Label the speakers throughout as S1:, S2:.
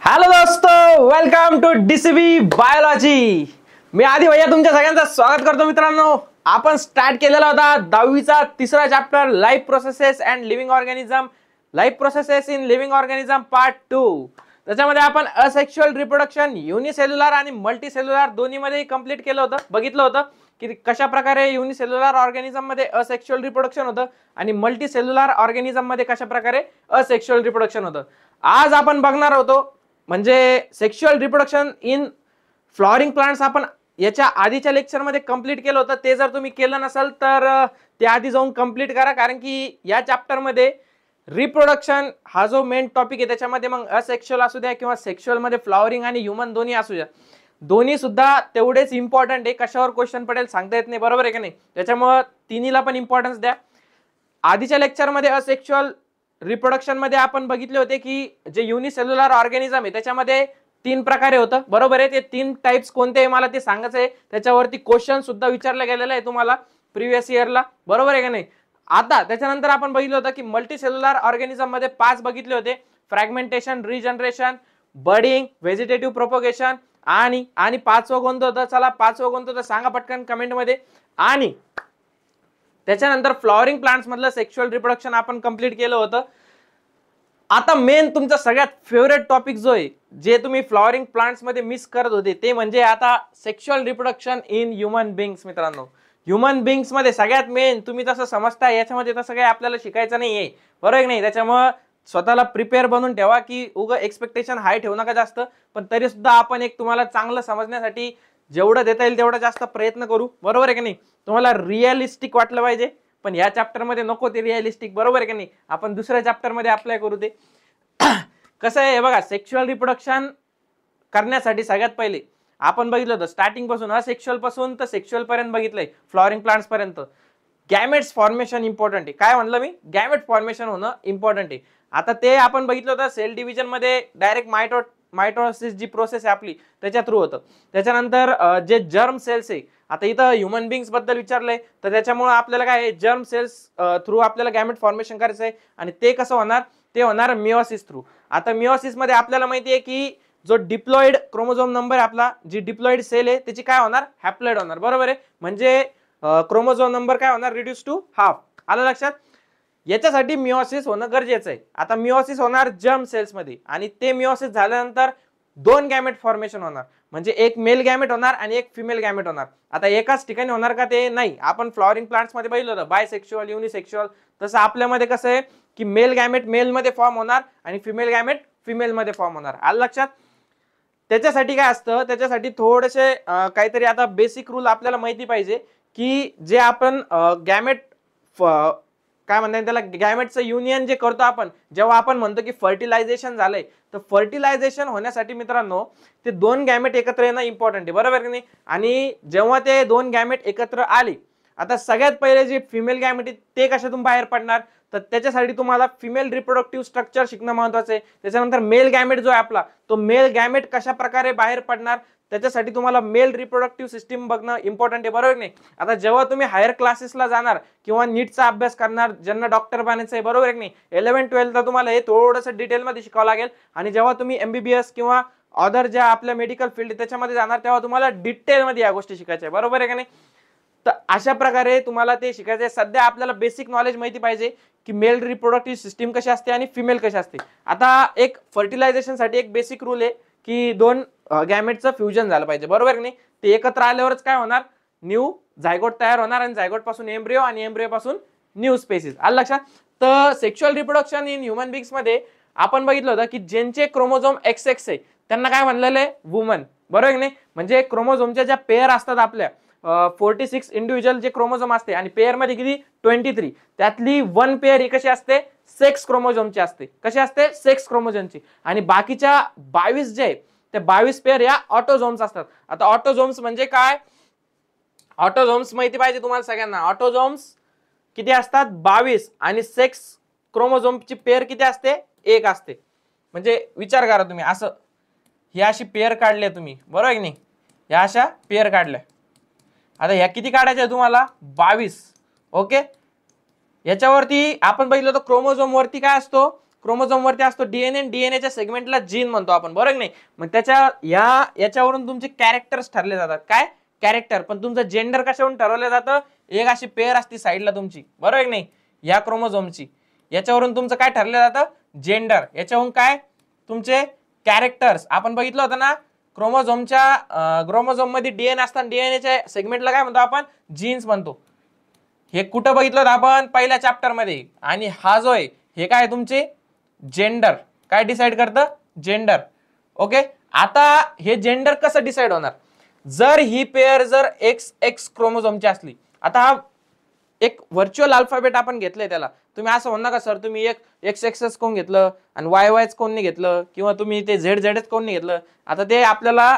S1: Hello दोस्तो, welcome to DCB biology. मी आधी भैया तुमच्या सगळ्यांचं स्वागत करतो। मित्रांनो, आपण स्टार्ट केलेला होता 10वीचा तिसरा chapter life processes and living organism, life processes in living organism part 2। त्याच्यामध्ये आपण असेक्शुअल रिप्रोडक्शन युनिसेल्युलर आणि मल्टीसेल्युलर दोन्हीमध्ये कंप्लीट केलं होतं, बघितलं होतं की कशा प्रकारे युनिसेल्युलर ऑर्गॅनिझम मध्ये असेक्शुअल रिप्रोडक्शन होतं आणि मल्टीसेल्युलर ऑर्गॅनिझम मध्ये कशा प्रकारे असेक्शुअल रिप्रोडक्शन होतं। आज आपण बघणार होतो म्हणजे sexual reproduction in flowering plants आपण याच्या आधीच्या लेक्चर मध्ये कंप्लीट केलं होतं। ते जर तुम्ही केलं नसेल तर ते आधी जाऊन कंप्लीट करा, कारण की या चॅप्टर मध्ये रिप्रोडक्शन हा जो मेन टॉपिक आहे त्याच्यामध्ये मग असेक्शुअल असू द्या किंवा सेक्शुअल मध्ये फ्लॉवरिंग आणि ह्यूमन दोन्ही असू द्या, दोन्ही सुद्धा तेवढेच इम्पॉर्टंट आहे। कशावर क्वेश्चन पडेल सांगता येत नाही, बरोबर आहे की नाही? त्याच्यामुळे तिन्हीला पण इम्पॉर्टन्स द्या। आधीच्या लेक्चर मध्ये असेक्शुअल रिप्रोडक्शन मध्ये आपण बघितले होते की जे युनिसेल्युलर ऑर्गॅनिझम आहे त्याच्यामध्ये तीन प्रकारे होतं, बरोबर आहे? ते तीन टाइप्स कोणते आहे मला ते सांगायचं आहे। त्याच्यावरती क्वेश्चन सुद्धा विचारला गेलेला आहे तुम्हाला प्रिव्हियस इयरला, बरोबर आहे का नाही? आता त्याच्यानंतर आपण बघितलं होतं की मल्टीसेल्युलर ऑर्गॅनिझम मध्ये 5 बघितले होते: fragmentation, regeneration, budding, vegetative propagation आणि पाचवं कोणतं होतं? चला पाचवं कोणतं होतं सांगा पटकन कमेंट मध्ये। आणि त्याच्यानंतर फ्लॉवरिंग प्लांट्स मधलं सेक्शुअल रिप्रोडक्शन आपण कंप्लीट केलं होतं। आता मेन तुमचा सगळ्यात फेवरेट टॉपिक जो आहे, जे तुम्ही फ्लॉवरिंग प्लांट्स मध्ये मिस करत होते, ते म्हणजे आता sexual reproduction in human beings. मित्रांनो, ह्यूमन बीइंग्स मध्ये सगळ्यात मेन तुम्ही जसं समजताय याच्यामध्ये तसं काही आपल्याला शिकायचं नाहीये, बरोबर आहे की नाही? त्याच्यामुळे स्वतःला प्रिपेअर बनवून ठेवा की उगा एक्सपेक्टेशन हाय ठेवू नका जास्त, पण तरी सुद्धा आपण एक तुम्हाला चांगलं समजण्यासाठी जेवढं देता येईल तेवढा जास्त प्रयत्न करू, बरोबर आहे की नाही? तुम्हाला रिअलिस्टिक वाटलं पाहिजे, पण या चॅप्टर मध्ये नको ते रिअलिस्टिक, बरोबर आहे की नाही? आपण दुसऱ्या चॅप्टर मध्ये अप्लाय करू ते। कसं आहे बघा, सेक्शुअल रिप्रोडक्शन करण्यासाठी सगळ्यात पहिले आपण बघितलं होतं स्टार्टिंग पासून असेक्शुअल पासून तर सेक्शुअल पर्यंत बघितलंय, फ्लॉवरिंग प्लांट्स पर्यंत गॅमेट्स फॉर्मेशन इम्पॉर्टंट आहे। काय म्हणलं मी? गॅमेट फॉर्मेशन होणं इम्पॉर्टंट आहे। आता ते आपण बघितलं होतं सेल डिव्हिजन मध्ये डायरेक्ट मायटोसिस जी प्रोसेस आहे आपली त्याच्या थ्रू होतं। त्याच्यानंतर जे जर्म सेल्स आहे, आता इथं ह्यूमन बीइंग्स बद्दल विचारलंय तर त्याच्यामुळे आपल्याला काय जर्म सेल्स थ्रू आपल्याला गॅमेट फॉर्मेशन करायचं आहे, आणि ते कसं होणार? ते होणार मिओसिस थ्रू। आता मिओसिस मध्ये आपल्याला माहिती आहे की जो डिप्लॉइड क्रोमोझोम नंबर आहे आपला, जी डिप्लॉइड सेल आहे त्याची काय होणार? हॅप्लॉइड होणार, बरोबर आहे? म्हणजे क्रोमोझोम नंबर काय होणार? Reduce to half. आलं लक्षात? याच्यासाठी मिओसिस होणं गरजेचं आहे। आता मिओसिस होणार जर्म सेल्स मध्ये, आणि ते मिओसिस झाल्यानंतर दोन गॅमेट फॉर्मेशन होणार, म्हणजे एक मेल गॅमेट होणार आणि एक फिमेल गॅमेट होणार। आता एकाच ठिकाणी होणार का? ते नाही। आपण फ्लॉवरिंग प्लांट्स मध्ये बघितलं होतं बायसेक्शुअल, युनिसेक्शुअल, तसं आपल्यामध्ये कसं आहे की मेल गॅमेट मेल मध्ये फॉर्म होणार आणि फिमेल गॅमेट फिमेल मध्ये फॉर्म होणार। आलं लक्षात? त्याच्यासाठी काय असतं, त्याच्यासाठी थोडेसे काहीतरी आता बेसिक रूल आपल्याला माहिती पाहिजे की जे आपण गॅमेट काय म्हणतात त्याला, गॅमेटचं युनियन जे करतो आपण, जेव्हा आपण म्हणतो की फर्टिलायझेशन झालंय, तर फर्टिलायझेशन होण्यासाठी मित्रांनो ते दोन गॅमेट एकत्र येणं इम्पॉर्टंट आहे, बरोबर की नाही? आणि जेव्हा ते दोन गॅमेट एकत्र आले, आता सगळ्यात पहिले जे फिमेल गॅमेट आहे ते कशातून बाहेर पडणार? तर त्याच्यासाठी तुम्हाला फिमेल रिप्रोडक्टिव्ह स्ट्रक्चर शिकणं महत्वाचं आहे। त्याच्यानंतर मेल गॅमेट जो आहे आपला, तो मेल गॅमेट कशा प्रकारे बाहेर पडणार त्याच्यासाठी तुम्हाला मेल रिप्रोडक्टिव्ह सिस्टीम बघणं इम्पॉर्टंट आहे, बरोबर नाही? आता जेव्हा तुम्ही हायर क्लासेसला जाणार किंवा नीटचा अभ्यास करणार, ज्यांना डॉक्टर बनायचं आहे, बरोबर नाही, 11-12ला तुम्हाला हे थोडंसं डिटेलमध्ये शिकावं लागेल, आणि जेव्हा तुम्ही MBBS किंवा अदर ज्या आपल्या मेडिकल फील्ड त्याच्यामध्ये जाणार तेव्हा तुम्हाला डिटेलमध्ये या गोष्टी शिकायच्या आहे, बरोबर आहे का नाही? तर अशा प्रकारे तुम्हाला ते शिकायचं आहे। सध्या आपल्याला बेसिक नॉलेज माहिती पाहिजे की मेल रिप्रोडक्टिव्ह सिस्टीम कशी असते आणि फिमेल कशी असते। आता एक फर्टिलायझेशन साठी एक बेसिक रूल आहे की दोन गॅमेटचं फ्युजन झालं पाहिजे, बरोबर की नाही? ते एकत्र आल्यावरच काय होणार? न्यू झायगोट तयार होणार, आणि झायगोट पासून एम्ब्रिओ आणि एम्ब्रिओ पासून न्यू स्पेसिस। आलं लक्षात? तर sexual reproduction in human beings मध्ये आपण बघितलं होतं की ज्यांचे क्रोमोझोम XX आहे त्यांना काय म्हणलेलं आहे? वुमन, बरोबर की नाही? म्हणजे क्रोमोझोमच्या ज्या पेअर असतात आपल्या 46 इंडिव्हिज्युअल जे क्रोमोझोम असते, आणि पेअर मध्ये किती? 23, त्यातली 1 पेअर ही कशी असते? सेक्स क्रोमोझोमची असते। कशी असते? सेक्स क्रोमोझोमची। आणि बाकीच्या 22 जे ते 22 पेअर या ऑटोझोम्स असतात। आता ऑटोझोम्स म्हणजे काय? ऑटोझोम्स माहिती पाहिजे तुम्हाला सगळ्यांना। ऑटोझोम्स किती असतात? 22, आणि सेक्स क्रोमोझोमची पेअर किती असते? 1 असते। म्हणजे विचार करा तुम्ही, असं ही अशी पेअर काढली तुम्ही, बरोबर आहे की नाही? या अशा पेअर काढल्या, आता ह्या किती काढायच्या तुम्हाला? 22। ओके, याच्यावरती आपण बघितलं तर क्रोमोझोम वरती काय असतो? क्रोमोझोम वरती असतो डीएनए, डीएनएच्या सेगमेंटला जीन म्हणतो आपण, बरोबर नाही? मग त्याच्या याच्यावरून तुमचे कॅरेक्टर्स ठरले जातात. काय कॅरेक्टर? पण तुमचं जेंडर कशावरून ठरवलं जातं? एक अशी पेअर असते साईडला तुमची, बरोबर नाही, या क्रोमोझोमची, याच्यावरून तुमचं काय ठरलं जातं? जेंडर. याच्यावरून काय? तुमचे कॅरेक्टर्स. आपण बघितलं होतं ना, क्रोमोझोम मध्ये डीएनए असतात, डीएनएच्या सेगमेंटला काय म्हणतो आपण? जीन्स म्हणतो. हे कुठं बघितलं होतं आपण? पहिल्या चॅप्टर मध्ये. आणि हा जो आहे हे काय तुमचे जेंडर. काय डिसाइड करतं? जेंडर. ओके. आता हे जेंडर कसं डिसाइड होणार? जर ही पेअर जर एक्स एक्स क्रोमोझोमची असली, आता हा एक व्हर्च्युअल अल्फाबेट आपण घेतलंय त्याला, तुम्ही असं म्हणा का सर तुम्ही एक एक्स एक्सच कोण घेतलं आणि वाय वायच कोण नाही घेतलं, किंवा तुम्ही ते झेड झेडच कोण नाही घेतलं? आता ते आपल्याला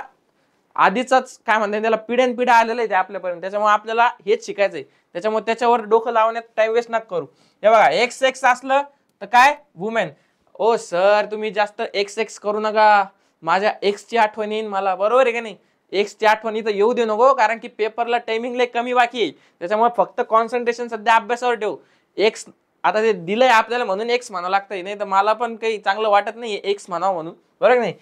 S1: आधीच काय म्हणतात त्याला, पिढ्यान पिढ्या आलेलं आहे ते आपल्यापर्यंत, त्याच्यामुळे आपल्याला हेच शिकायचंय. त्याच्यामुळे त्याच्यावर डोकं लावण्यात टाइम वेस्ट नका करू. हे बघा, एक्स एक्स असलं तर काय? वुमेन. ओ सर तुम्ही जास्त एक्स एक्स करू नका, माझ्या एक्सची आठवण येईल मला, बरोबर आहे का नाही? एक्सची आठवण इथं येऊ देऊ नको, कारण की पेपरला टायमिंग लय कमी बाकी आहे. त्याच्यामुळे फक्त कॉन्सन्ट्रेशन सध्या अभ्यासावर ठेवू. एक्स आता ते दिलंय आपल्याला म्हणून एक्स म्हणावं लागतंय, नाही तर मला पण काही चांगलं वाटत नाही एक्स म्हणावं म्हणून, बरोबर नाही?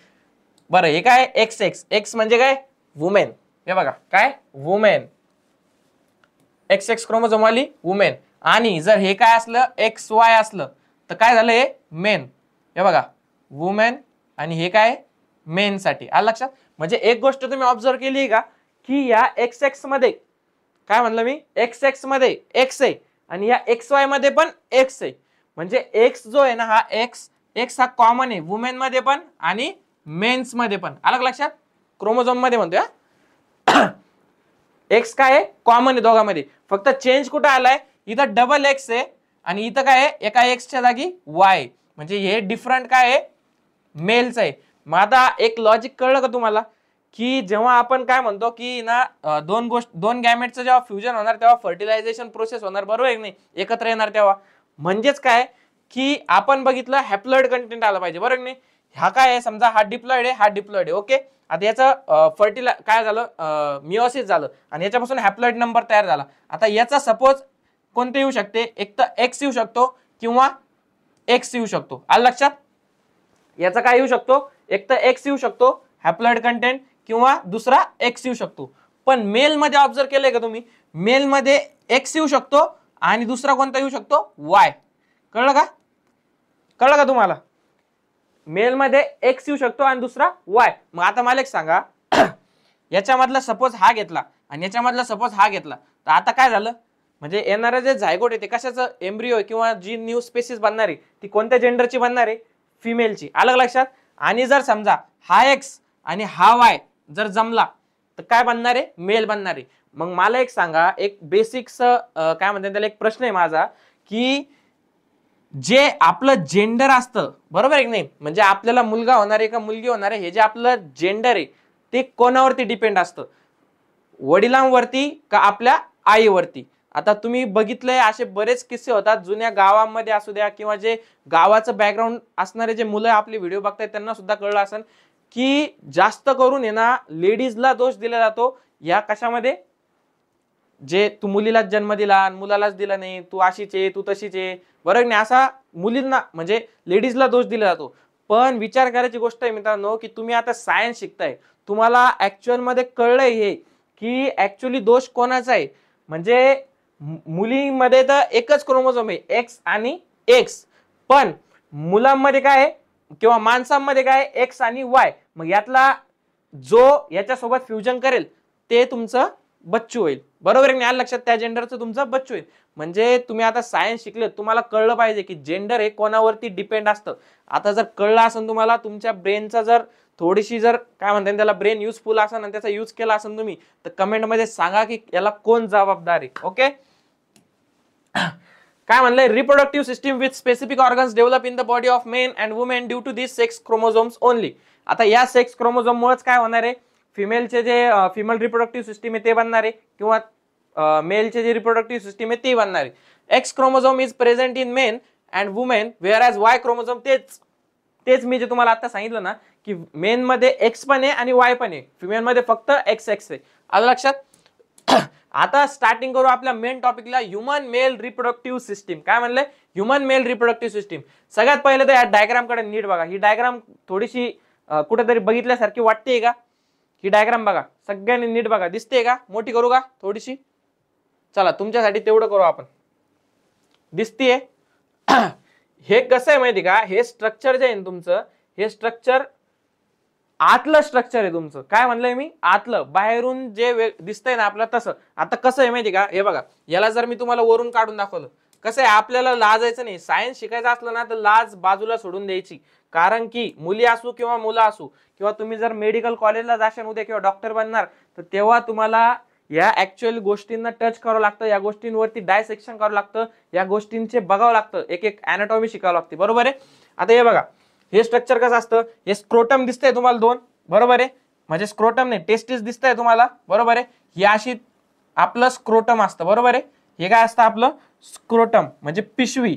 S1: बरं, हे काय एक्स एक्स? एक्स म्हणजे काय? वुमेन. हे बघा काय? वुमेन. एक्स एक्स क्रोमोझोम वाली वुमेन. आणि जर हे काय असलं, एक्स वाय असलं तर काय झालं? हे मेन. हे बघा, वुमेन. आणि हे काय? मेन साठी. आलं लक्षात? म्हणजे एक गोष्ट तुम्ही ऑब्झर्व केली का, की या एक्स एक्स मध्ये काय म्हणलं मी? एक्स एक्स मध्ये एक्स आहे, आणि या एक्स वाय मध्ये पण एक्स आहे. म्हणजे एक्स जो आहे ना, हा एक्स एक्स हा कॉमन आहे वुमेन मध्ये पण आणि मेन्स मध्ये पण. आलं लक्षात? क्रोमोझोम मध्ये म्हणतोय एक्स काय आहे? कॉमन आहे दोघांमध्ये. फक्त चेंज कुठं आलाय? इथं डबल एक्स आहे आणि इथं काय आहे? एका एक्सच्या जागी वाय. म्हणजे हे डिफरंट काय आहे? मेलच आहे. मग आता एक लॉजिक कळलं का तुम्हाला, की जेव्हा आपण काय म्हणतो की ना दोन गॅमेटचं जेव्हा फ्युजन होणार तेव्हा फर्टिलायझेशन प्रोसेस होणार, बरोबर आहे की नाही? एकत्र येणार तेव्हा. म्हणजेच काय की आपण बघितलं हॅप्लॉइड कंटेंट आला पाहिजे, बरोबर नाही? हा काय आहे? समजा हा डिप्लॉइड आहे, हा डिप्लॉइड आहे. ओके. आता याचं काय झालं? मिओसिस झालं आणि याच्यापासून हॅप्लॉइड नंबर तयार झाला. आता याचा सपोज कोणते येऊ शकते? एक तर एक्स येऊ शकतो किंवा एक्स येऊ शकतो. आलं लक्षात? याचा काय येऊ शकतो? एक तर एक्स येऊ शकतो हॅप्लॉइड कंटेंट, किंवा दुसरा एक्स येऊ शकतो. पण मेल मध्ये ऑब्झर्व केलंय का तुम्ही? मेल मध्ये एक्स येऊ शकतो आणि दुसरा कोणता येऊ शकतो? वाय. कळलं का? कळलं का तुम्हाला? मेल मध्ये एक्स येऊ शकतो आणि दुसरा वाय. मग आता मला एक सांगा, याच्यामधला सपोज हा घेतला आणि याच्यामधला सपोज हा घेतला, तर आता काय झालं? म्हणजे येणारे जे झायगोट आहे ते कशाचं? एम्ब्रियो किंवा जी न्यू स्पेसिस बनणार आहे ती कोणत्या जेंडरची बनणार आहे? फिमेलची. आलं लक्षात? आणि जर समजा हा एक्स आणि हा वाय जर जमला तर काय बनणार आहे? मेल बनणार आहे. मग मला एक सांगा, एक बेसिक्स काय म्हणतात त्याला, एक प्रश्न आहे माझा, की जे आपलं जेंडर असतं, बरोबर आहे की नाही? म्हणजे आपल्याला मुलगा होणार आहे का मुलगी होणार आहे, हे जे आपलं जेंडर आहे ते कोणावरती डिपेंड असतं? वडिलांवरती का आपल्या आईवरती? आता तुम्ही बघितलंय असे बरेच किस्से होतात जुन्या गावांमध्ये असू द्या, किंवा जे गावाचं बॅकग्राऊंड असणारे जे मुलं आपले व्हिडिओ बघतायत त्यांना सुद्धा कळलं असेल, की जास्त करून आहे ना लेडीजला दोष दिला जातो या कशामध्ये? जे तू मुलीलाच जन्म दिला आणि मुलालाच दिला नाही, तू अशीच आहे, तू तशीच आहे, बरोबर नाही? असा मुलींना म्हणजे लेडीजला दोष दिला जातो. पण विचार करायची गोष्ट आहे मित्रांनो, की तुम्ही आता सायन्स शिकताय, तुम्हाला ऍक्च्युअल मध्ये कळलंय हे की ऍक्च्युअली दोष कोणाचा आहे. म्हणजे मुलीमध्ये तर एकच क्रोमोझोम आहे एक्स आणि एक्स, पण मुलांमध्ये काय आहे किंवा माणसांमध्ये काय आहे? एक्स आणि वाय. मग यातला जो याच्यासोबत फ्युजन करेल ते तुमचं बच्चू होईल, बरोबर आहे? आलं लक्षात? त्या जेंडरचं तुमचं बच्चू होईल. म्हणजे तुम्ही आता सायन्स शिकले, तुम्हाला कळलं पाहिजे की जेंडर हे कोणावरती डिपेंड असतं. आता जर कळलं असेल तुम्हाला, तुमच्या ब्रेनचा जर थोडीशी जर काय म्हणतात त्याला ब्रेन युजफुल असेल आणि त्याचा यूज केला असेल तुम्ही, तर कमेंट मध्ये सांगा की याला कोण जबाबदार आहे. ओके. काय म्हणलंय? Reproductive system with specific organs develop in the body of men and women due to this sex chromosomes only. आता या सेक्स क्रोमोझोम मुळेच काय होणार आहे? फिमेलचे जे फिमेल रिप्रोडक्टिव्ह सिस्टीम आहे ते बनणार आहे, किंवा मेलचे जे रिप्रोडक्टिव्ह सिस्टीम आहे ते बनणार आहे. X chromosome is present in main and women, wear as Y chromosome तेच मी जे तुम्हाला आता सांगितलं ना, की मेन मध्ये एक्स पण आहे आणि वाय पण आहे, फिमेल मध्ये फक्त एक्स एक्स आहे. आलं लक्षात? आता स्टार्टिंग करू आपल्या मेन टॉपिकला, ह्युमन मेल रिप्रोडक्टिव्ह सिस्टीम. काय म्हणलंय? Human male reproductive system. सगळ्यात पहिले तर या डायग्राम कडे नीट बघा. ही डायग्राम थोडीशी कुठेतरी बघितल्यासारखी वाटते का? ही डायग्राम बघा, सगळ्यांनी नीट बघा. दिसते का? मोठी करू का थोडीशी? चला तुमच्यासाठी तेवढं करू आपण. दिसतीये? हे कसं आहे माहिती का? हे स्ट्रक्चर जे आहे ना तुमचं, हे स्ट्रक्चर आतलं स्ट्रक्चर आहे तुमचं. काय म्हणलंय मी? आतलं. बाहेरून जे दिसतंय ना आपल्याला तसं. आता कसं आहे माहिती का? हे बघा, याला जर मी तुम्हाला वरून काढून दाखवलं, कसं आहे, आपल्याला लाजायचं नाही. सायन्स शिकायचं असलं ना तर लाज बाजूला सोडून द्यायची. कारण की मुली असू किंवा मुलं असू, किंवा तुम्ही जर मेडिकल कॉलेजला जाशाल उद्या किंवा डॉक्टर बनणार, तर तेव्हा तुम्हाला या ऍक्च्युअल गोष्टींना टच करावं लागतं, या गोष्टींवरती डायसेक्शन करावं लागतं, या गोष्टींचे बघावं लागतं, एक एक अॅनाटॉमी शिकावं लागते. बरोबर आहे? आता हे बघा, हे स्ट्रक्चर कसं असतं? हे स्क्रोटम दिसतंय तुम्हाला दोन, बरोबर आहे? म्हणजे स्क्रोटम नाही, टेस्टिस दिसतंय तुम्हाला, बरोबर आहे? ही अशी आपलं स्क्रोटम असतं, बरोबर आहे? हे काय असतं आपलं? स्क्रोटम म्हणजे पिशवी,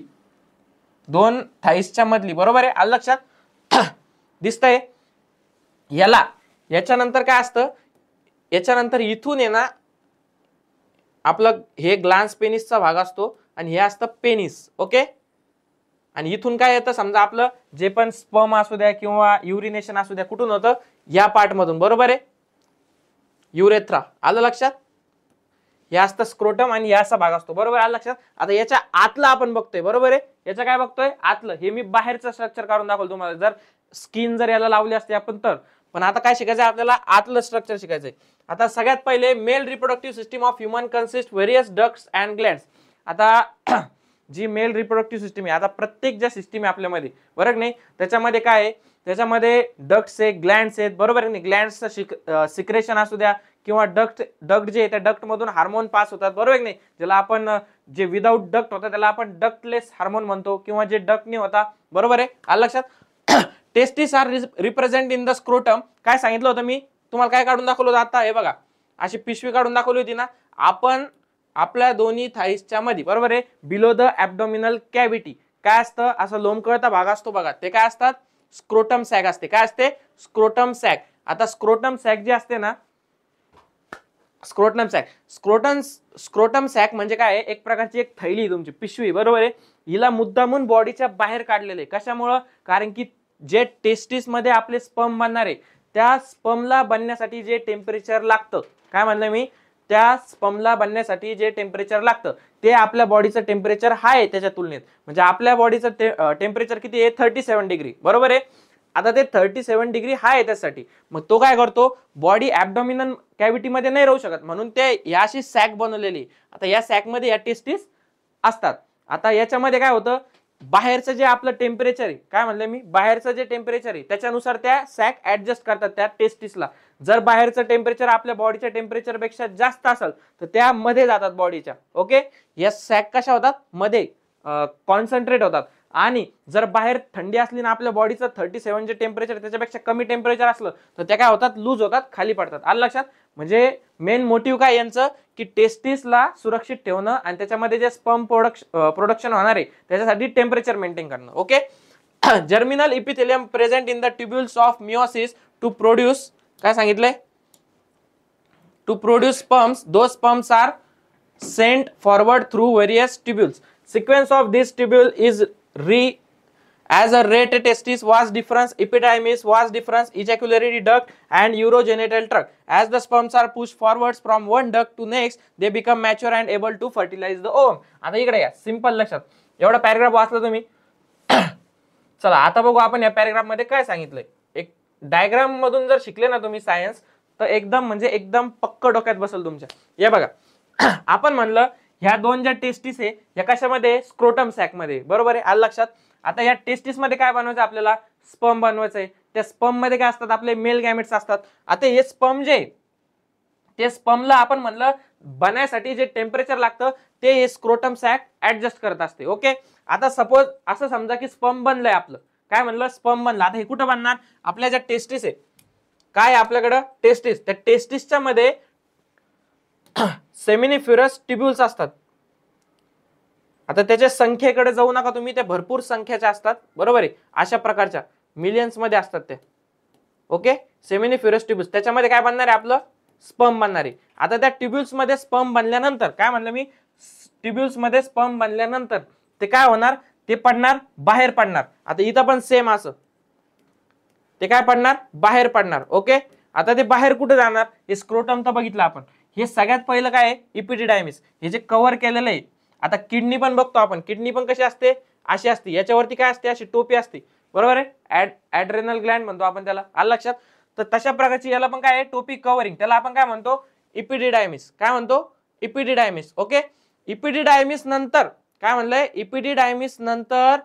S1: दोन थाईसच्या मधली, बरोबर आहे? आलं लक्षात? दिसतंय याला. याच्यानंतर काय असतं? याच्यानंतर इथून आहे ना आपलं हे ग्लान्स पेनिसचा भाग असतो, आणि हे असतं पेनिस. ओके? आणि इथून काय येतं? समजा आपलं जे पण स्पर्म असू द्या किंवा युरिनेशन असू द्या, कुठून होतं? या पार्ट मधून, बरोबर आहे? युरेथ्रा. आलं लक्षात? हे असतं स्क्रोटम आणि याचा भाग असतो, बरोबर? आलं लक्षात? आता याच्या आतलं आपण बघतोय, बरोबर आहे? याचं काय बघतोय? आतलं. हे मी बाहेरचं स्ट्रक्चर काढून दाखवलं तुम्हाला, जर स्किन जर याला लावली असते आपण तर. पण आता काय शिकायचंय आपल्याला? आतलं स्ट्रक्चर शिकायचंय. आता सगळ्यात पहिले mail reproductive system of human consist various ducts and glands. आता जी मेल रिप्रोडक्टिव्ह सिस्टीम आहे, आता प्रत्येक ज्या सिस्टीम आहे आपल्यामध्ये, बरोबर नाही, त्याच्यामध्ये काय आहे? त्याच्यामध्ये डक्ट्स आहे, ग्लँड्स आहेत, बरोबर आहे? ग्लँड्सचं सिक्रेशन असू द्या किंवा डक्ट जे आहे त्या डक्ट मधून हार्मोन पास होतात, बरोबर नाही? ज्याला आपण जे विदाऊट डक्ट होता त्याला आपण डक्टलेस हार्मोन म्हणतो, किंवा जे डक्टने होता, बरोबर आहे? आलं लक्षात? Testis are represent in the scrotum. काय सांगितलं होतं मी तुम्हाला? काय काढून दाखवलं होतं आता? हे बघा, अशी पिशवी काढून दाखवली होती ना आपण आपल्या दोन्ही थाईसच्या मध्ये, बरोबर आहे? बिलो द ऍब्डोमिनल कॅव्हिटी काय असतं? असं लोंबकळता भाग असतो बघा, ते काय असतात? स्क्रोटम सॅक असते. काय असते? Scrotum sac. आता स्क्रोटम सॅक जे असते ना, स्क्रोटम सॅक म्हणजे काय? एक प्रकारची एक थैली, तुमची पिशवी, बरोबर आहे? हिला मुद्दामून बॉडीच्या बाहेर काढलेले. कशामुळं? कारण की जे टेस्टिस मध्ये आपले स्पर्म बनणार आहे, त्या स्पर्मला बनण्यासाठी जे टेम्परेचर लागतं, काय म्हणलं मी? त्या स्पर्मला बनण्यासाठी जे टेम्परेचर लागतं ते आपल्या बॉडीचं टेम्परेचर हाय आहे त्याच्या तुलनेत. म्हणजे आपल्या बॉडीचं टेम्परेचर किती आहे? 37 डिग्री, बरोबर आहे? आता ते 37 डिग्री हाय आहे त्यासाठी. मग तो काय करतो? बॉडी ऍब्डोमिनल कॅव्हिटी मध्ये नाही राहू शकत, म्हणून ते याशी सॅक बनवलेली. आता या सॅक मध्ये या टेस्टिस असतात. आता याच्यामध्ये काय होतं? बाहेरचं जे आपलं टेम्परेचर आहे, काय म्हणलं मी? बाहेरचं जे टेम्परेचर आहे त्याच्यानुसार त्या सॅक ऍडजस्ट करतात त्या टेस्टिसला. जर बाहेरचं टेम्परेचर आपल्या बॉडीच्या टेम्परेचर पेक्षा जास्त असेल तर त्या मध्ये जातात बॉडीच्या. ओके? या सॅक कशा होतात? मध्ये कॉन्सन्ट्रेट होतात. आणि जर बाहेर थंडी असली ना आपल्या बॉडीचं 37 जे टेम्परेचर त्याच्यापेक्षा कमी टेम्परेचर असलं तर त्या काय होतात? लूज होतात, खाली पडतात. आलं लक्षात? म्हणजे मेन मोटिव्ह काय यांचं? की टेस्टिसला सुरक्षित ठेवणं आणि त्याच्यामध्ये जे स्पर्म प्रोडक्शन होणार आहे त्याच्यासाठी टेम्परेचर मेंटेन करणं. Okay? Germinal epithelium present in the tubules of meiosis to produce, काय सांगितलंय? To produce sperms. Those sperms are sent forward through various tubules. Sequence of this tubule is as a rate testis, vas deferens, epididymis, vas deferens, ejaculatory duct and urogenital tract. As the sperms are pushed forwards from one duct to next, they become mature and able to fertilize the ovum. आता इकडे या, simple लक्षात. एवढा paragraph वाचला तुम्ही. चला आता बघू आपण या पॅराग्राफ मध्ये काय सांगितलंय. एक डायग्राम मधून जर शिकले ना तुम्ही सायन्स, तर एकदम म्हणजे एकदम पक्क डोक्यात बसेल तुमच्या. हे बघा, आपण म्हणलं ह्या दोन ज्या टेस्टिस आहे या कशामध्ये? स्क्रोटम सॅक मध्ये, बरोबर आहे? आलं लक्षात? आता या टेस्टिस मध्ये काय बनवायचं आपल्याला? स्पर्म बनवायचंय. त्या स्पर्म मध्ये काय असतात? आपले मेल गॅमेट्स असतात. आता हे स्पर्म जे ते स्पर्मला आपण म्हणलं बनायसाठी जे टेम्परेचर लागतं ते हे स्क्रोटम सॅक ऍडजस्ट करत असते. ओके? आता सपोज असं समजा की स्पर्म बनलंय आपलं, काय म्हणलं? स्पर्म बनलं. आता हे कुठं बनणार? आपल्या ज्या टेस्टिस आहे, काय आपल्याकडं? टेस्टिस. त्या टेस्टिसच्या मध्ये सेमिनिफेरस ट्युब्युल्स असतात. आता त्याच्या संख्येकडे जाऊ नका तुम्ही, ते भरपूर संख्येच्या असतात, बरोबर आहे? अशा प्रकारच्या मिलियन्स मध्ये असतात ते. ओके? Seminiferous tubules. त्याच्यामध्ये काय बनणार आहे आपलं? स्पर्म बनणार आहे. आता त्या ट्युब्युल्स मध्ये स्पर्म बनल्यानंतर काय म्हणलं मी, ट्युब्युल्स मध्ये स्पर्म बनल्यानंतर ते काय होणार, ते पडणार, बाहेर पडणार. आता इथं पण सेम असं ते काय पडणार, बाहेर पडणार. ओके, आता ते बाहेर कुठे जाणार, हे स्क्रोटम तर बघितलं आपण. हे सगळ्यात पहिलं काय आहे, इपिडिडायमिस, हे जे कव्हर केलेलं आहे. आता किडनी पण बघतो आपण, किडनी पण कशी असते, अशी असते, याच्यावरती काय असते, अशी टोपी असते, बरोबर आहे. ऍड्रेनल ग्लँड म्हणतो आपण त्याला, आलं लक्षात. तर तशा प्रकारची याला पण काय आहे, टोपी कव्हरिंग, त्याला आपण काय म्हणतो, इपिडिडायमिस. काय म्हणतो, इपिडिडायमिस. ओके, इपिडिडायमिस नंतर काय म्हणलंय, इपिडिडायमिस नंतर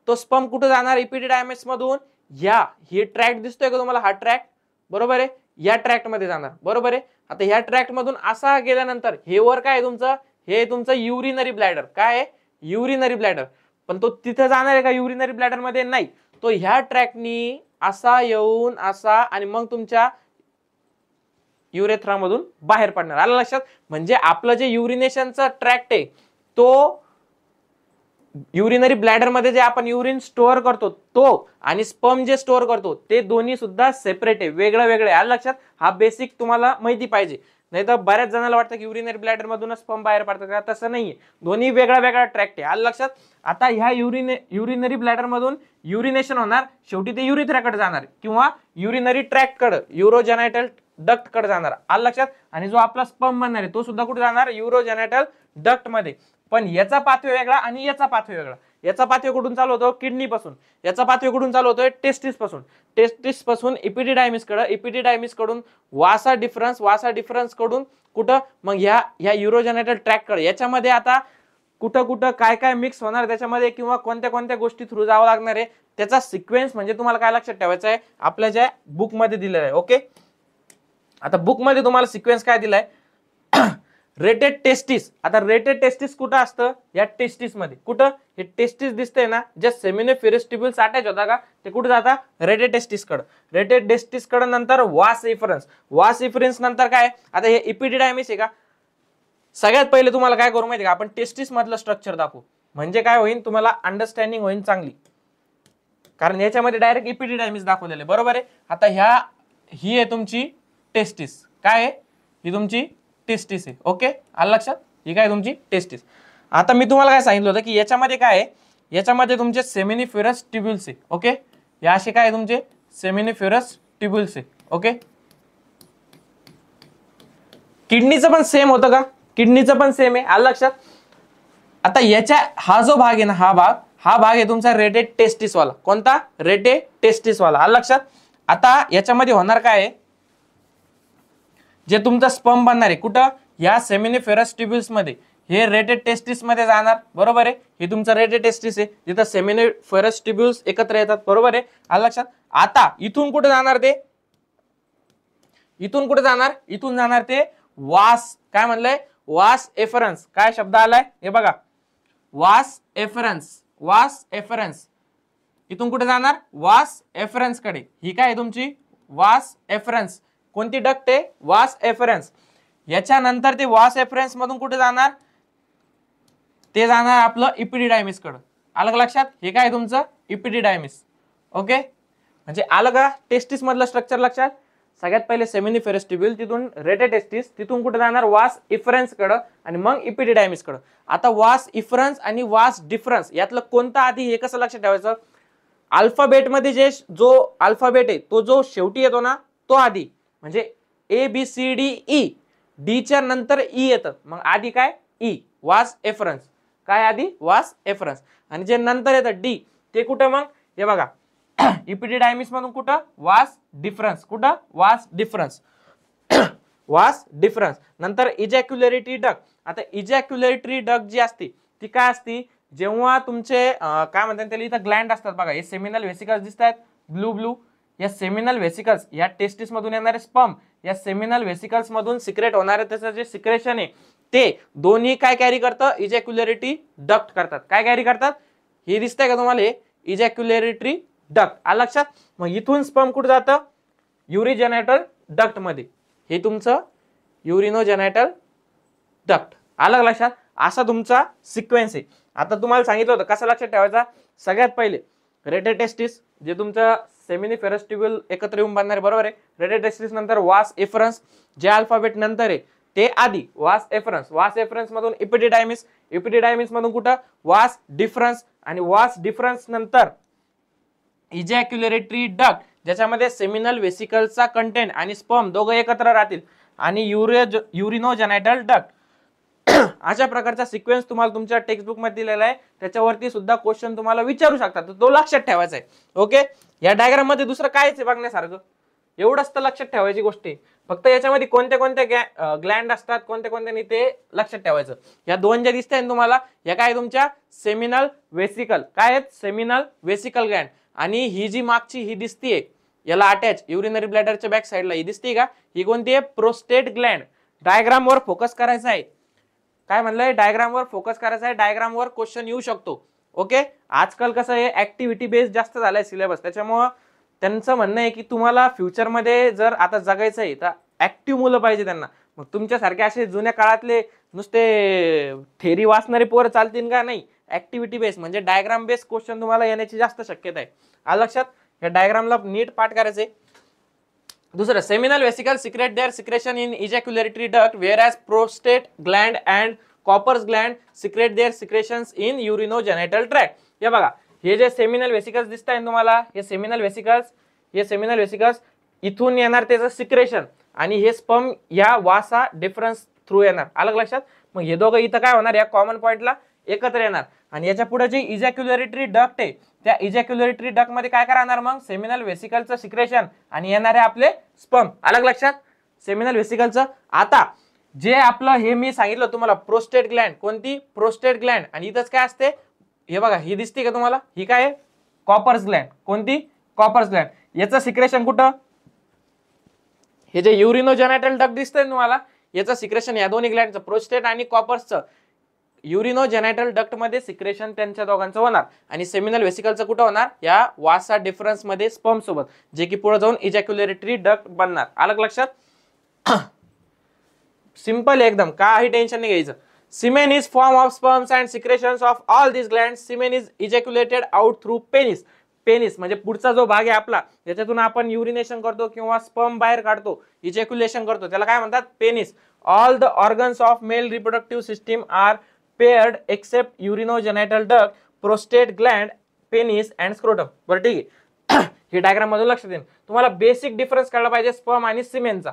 S1: तो स्पर्म कुठे जाणार, इपिडिडायमिस मधून या, हे ट्रॅक्ट दिसतोय का तुम्हाला, हा ट्रॅक्ट, बरोबर आहे, या ट्रॅक्ट मध्ये जाणार, बरोबर आहे. आता ह्या ट्रॅक्ट मधून असा गेल्यानंतर हे वर काय आहे तुमचं, हे तुमचं युरिनरी ब्लॅडर. काय आहे, युरिनरी ब्लॅडर. पण तो तिथे जाणार आहे का युरिनरी ब्लॅडर मध्ये, नाही. तो ह्या ट्रॅकनी असा येऊन असा आणि मग तुमच्या युरेथ्रा मधून बाहेर पडणार, आलं लक्षात. म्हणजे आपलं जे युरिनेशनचा ट्रॅक्ट आहे, तो युरिनरी ब्लॅडर मध्ये जे आपण युरिन स्टोअर करतो तो आणि स्पर्म जे स्टोअर करतो ते दोन्ही सुद्धा सेपरेट आहे, वेगळं वेगळं आहे, आलं लक्षात. हा बेसिक तुम्हाला माहिती पाहिजे, नाही तर बऱ्याच जणांना वाटतं की युरिनरी ब्लॅडर मधूनच स्पर्म बाहेर पडतात का, तसं नाहीये. दोन्ही वेगळा वेगळा ट्रॅक्ट आहे, आलं लक्षात. आता ह्या युरिनरी ब्लॅडर मधून युरिनेशन होणार, शेवटी ते युरिथ्राकडे जाणार किंवा युरिनरी ट्रॅक्ट कडे, युरोजेनायटल डक्ट कडे जाणार, आलं लक्षात. आणि जो आपला स्पर्म बनणार आहे तो सुद्धा कुठे जाणार, युरोजेनायटल डक्ट मध्ये. पण याचा पाथवे वेगळा आणि याचा पाथवे वेगळा. याचा पाथवे कुठून चालू होतो, किडनी पासून. याचा पाथवे कुठून चालू होतोय, टेस्टिस पासून. टेस्टिस पासून इपिडिडायमिस कडे, इपिडिडायमिस कडून वासा डिफरन्स कडून कुठं, मग ह्या युरोजेनायटल ट्रॅक्ट कडे. याच्यामध्ये आता कुठं कुठं काय काय मिक्स होणार त्याच्यामध्ये किंवा कोणत्या कोणत्या गोष्टी थ्रू जावं लागणार आहे, त्याचा सिक्वेन्स म्हणजे तुम्हाला काय लक्षात ठेवायचा आहे, आपल्या ज्या बुक मध्ये दिलेला आहे. ओके, आता बुक मध्ये तुम्हाला सिक्वेन्स काय दिलाय, रेटेड टेस्टिस. आता रेटेड टेस्टिस कुठं असतं, या टेस्टिस मध्ये. कुठं, हे टेस्टिस दिसतंय ना, जे सेमिनिफेरस ट्युब्युल्स अटॅच होता का, ते कुठे जाता, रेटेड टेस्टिस कडे. रेटेड टेस्टिस कडे नंतर वास इफरन्स. वास इफरन्स नंतर काय, आता हे इपिडिडायमिस आहे का. सगळ्यात पहिले तुम्हाला काय करू माहिती का, आपण टेस्टिस मधलं स्ट्रक्चर दाखवू, म्हणजे काय होईल, तुम्हाला अंडरस्टँडिंग होईल चांगली. कारण याच्यामध्ये डायरेक्ट इपिडिडायमिस दाखवलेले, बरोबर आहे. आता ही आहे तुमची टेस्टिस. काय आहे, ही तुमची टेस्टिस आहे. ओके, आलं लक्षात, ही काय तुमची टेस्टिस. आता मी तुम्हाला काय सांगितलं होतं की याच्यामध्ये काय आहे, याच्यामध्ये तुमचे सेमिनिफेरस ट्युब्युल्स आहे. ओके, या असे काय तुमचे सेमिनिफेरस ट्युब्युल्स आहे. ओके, किडनीचं पण सेम होतं का, किडनीचं पण सेम आहे, आलं लक्षात. आता याच्या हा जो भाग आहे ना, हा भाग आहे तुमचा रेटेड टेस्टिस वाला. कोणता, रेटेड टेस्टिस वाला, आलं लक्षात. आता याच्यामध्ये होणार काय आहे, जे तुमचा स्पर्म बनणार आहे कुठं, या सेमिनिफेरस ट्युब्युल्स मध्ये, हे रेटेड टेस्टिस मध्ये जाणार, बरोबर आहे. हे तुमचं रेटेड टेस्टिस आहे, जिथं सेमिनिफेरस ट्युब्युल्स एकत्र येतात, बरोबर आहे, आलं लक्षात. आता इथून कुठे जाणार ते, इथून कुठे जाणार, इथून जाणार ते वास. काय म्हणलंय, वास एफरन्स. काय शब्द आलाय, हे बघा, वास एफरन्स. वास एफरन्स इथून कुठे जाणार, वास एफरन्स कडे. ही काय तुमची वास एफरन्स. कोणती डक्ट आहे, वास एफरन्स. याच्यानंतर ते वास एफरन्स मधून कुठे जाणार, ते जाणार आपलं इपिडिडायमिस कडे, आलं लक्षात. हे काय तुमचं इपिडिडायमिस. ओके, म्हणजे आलं का टेस्टिस मधलं स्ट्रक्चर लक्षात. सगळ्यात पहिले सेमिनिफेरस ट्युब्युल, तिथून रेटेड टेस्टिस, तिथून कुठे जाणार, वास इफरन्स कडे आणि मग इपिडिडायमिस कडे. आता वास इफरन्स आणि वास डिफरन्स यातलं कोणतं आधी, हे कसं लक्षात ठेवायचं, अल्फाबेट मध्ये जो अल्फाबेट आहे तो जो शेवटी येतो ना, तो आधी. म्हणजे ABCDE, डी च्या नंतर ई येतं, मग आधी काय, ई, वास एफरन्स. काय आधी, वास एफरन्स. आणि जे नंतर येतं डी, ते कुठं मग, हे बघा, इपिडिडायमिस मधून कुठं, वास डिफरन्स. कुठं, वास डिफरन्स. वास डिफरन्स नंतर इजॅक्युलेटरी डक्ट. आता इजॅक्युलेटरी डक्ट जी असते ती काय असती, जेव्हा तुमचे काय म्हणतात त्याला, इथं ग्लँड असतात बघा, हे सेमिनल व्हेसिकल्स दिसत आहेत ब्लू. या सेमिनल व्हेसिकल्स, या टेस्टिस मधून येणारे स्पर्म या सेमिनल व्हेसिकल्स मधून सिक्रेट होणारे त्याचं जे सिक्रेशन आहे ते दोन्ही काय कॅरी करतं, इजॅक्युलेटरी डक्ट करतात. काय कॅरी करतात, हे दिसतंय का तुम्हाला, हे इजॅक्युलेटरी डक्ट, आलं लक्षात. मग इथून स्पर्म कुठे जातं, युरिजेनायटल डक्ट मध्ये. हे तुमचं युरिनोजेनायटल डक्ट, आलं लक्षात. असा तुमचा सिक्वेन्स आहे. आता तुम्हाला सांगितलं होतं कसं लक्षात ठेवायचा. सगळ्यात पहिले रेटेड टेस्टिस, जे तुमचं सेमिनिफेरस ट्युब्युल एकत्र येऊन बनणार आहे, बरोबर आहे. रेडियल टेस्टिस नंतर वास एफरन्स, जे अल्फाबेट नंतर आहे ते आधी वास एफरन्स, वास एफरन्स मधून इपिडिडायमिस, इपिडिडायमिस मधून कुठं वास डिफरन्स, आणि वास डिफरन्स नंतर इजॅक्युलेटरी डक्ट, ज्याच्यामध्ये सेमिनल वेसिकलचा कंटेंट आणि स्पर्म दोघं एकत्र राहतील, आणि युरिनोजेनायटल डक्ट. अशा प्रकारचा सिक्वेन्स तुम्हाला तुमच्या टेक्स्टबुक मध्ये दिलेला आहे, त्याच्यावरती सुद्धा क्वेश्चन तुम्हाला विचारू शकतात, तो लक्षात ठेवायचा आहे. ओके, या डायग्राम मध्ये दुसरं कायच आहे बघण्यासारखं, एवढंच तर लक्षात ठेवायची गोष्टी. फक्त याच्यामध्ये कोणत्या कोणत्या ग्लँड असतात, कोणत्या कोणत्या नाही ते लक्षात ठेवायचं. या दोन ज्या दिसत आहेत तुम्हाला, या काय तुमच्या सेमिनल वेसिकल, काय आहेत सेमिनल वेसिकल ग्लँड, आणि ही जी मागची ही दिसतीये याला अटॅच युरिनरी ब्लॅडरच्या बॅक साईडला ही दिसते का, ही कोणती आहे प्रोस्टेट ग्लँड. डायग्राम वर फोकस करायचा आहे, काय म्हणलंय डायग्राम वर फोकस करायचा आहे, डायग्राम वर क्वेश्चन येऊ शकतो. ओके, आजकाल कसं आहे ऍक्टिव्हिटी बेस्ड जास्त झालाय सिलेबस, त्याच्यामुळं त्यांचं म्हणणं आहे की तुम्हाला फ्युचरमध्ये जर आता जगायचं आहे तर ऍक्टिव्ह मुलं पाहिजे त्यांना. मग तुमच्यासारखे असे जुन्या काळातले नुसते थेरी वाचणारे पोरं चालतील का, नाही, ऍक्टिव्हिटी बेस्ड म्हणजे डायग्राम बेस्ड क्वेश्चन तुम्हाला येण्याची जास्त शक्यता आहे. आलं लक्षात, या डायग्रामला नीट पाठ करायचे. दुसरं, seminal vesicle secrete their secretion in ejaculatory duct whereas prostate gland and Copper's gland secrete their secretions in urinogenital tract. हे बघा, हे जे सेमिनल वेसिकल्स दिसत आहे तुम्हाला, हे सेमिनल वेसिकल्स इथून येणार त्याचं सिक्रेशन, आणि हे स्पर्म या वासा डिफरन्स थ्रू येणार. अलग लक्षात. मग हे दोघं इथं काय होणार, या कॉमन पॉइंटला एकत्र येणार, आणि याच्या पुढे जे इजॅक्युलेटरी डक्ट आहे त्या इजॅक्युलेटरी डक्ट मध्ये काय राहणार मग सेमिनल वेसिकलचं सिक्रेशन आणि येणारे आपले स्पर्म. अलग लक्षात, सेमिनल वेसिकलचं. आता जे आपलं हे मी सांगितलं तुम्हाला प्रोस्टेट ग्लँड, कोणती प्रोस्टेट ग्लँड, आणि इथंच काय असते हे बघा, ही दिसते का तुम्हाला, ही काय आहे कॉपर्स ग्लँड, कोणती कॉपर्स ग्लँड. याचं सिक्रेशन कुठं, हे जे युरिनोजेनायटल डक्ट दिसतंय तुम्हाला, याचं सिक्रेशन या दोन्ही ग्लँडचं प्रोस्टेट आणि कॉपर्सचं युरिनोजेनायटल डक्ट मध्ये सिक्रेशन त्यांच्या दोघांचं होणार, आणि सेमिनल वेसिकलचं कुठं होणार, या वासा डिफरन्स मध्ये स्पर्म सोबत, जे की पुढे जाऊन इजॅक्युलेटरी डक्ट बनणार. अलग लक्षात. सिंपल एकदम, काही टेन्शन नाही घ्यायचं. Semen is form of sperms and secretions of all this gland. Semen is ejaculated out through penis. Penis म्हणजे पुढचा जो भाग आहे आपला, ज्याच्यातून आपण युरिनेशन करतो किंवा स्पर्म बाहेर काढतो, इजॅक्युलेशन करतो, त्याला काय म्हणतात penis. All the organs of male reproductive system are paired except urinogenital duct, prostate gland, penis and scrotum. बरं ठीक आहे. हे डायग्राम मधून लक्षात येईल तुम्हाला. बेसिक डिफरन्स कळला पाहिजे स्पर्म आणि सिमेनचा.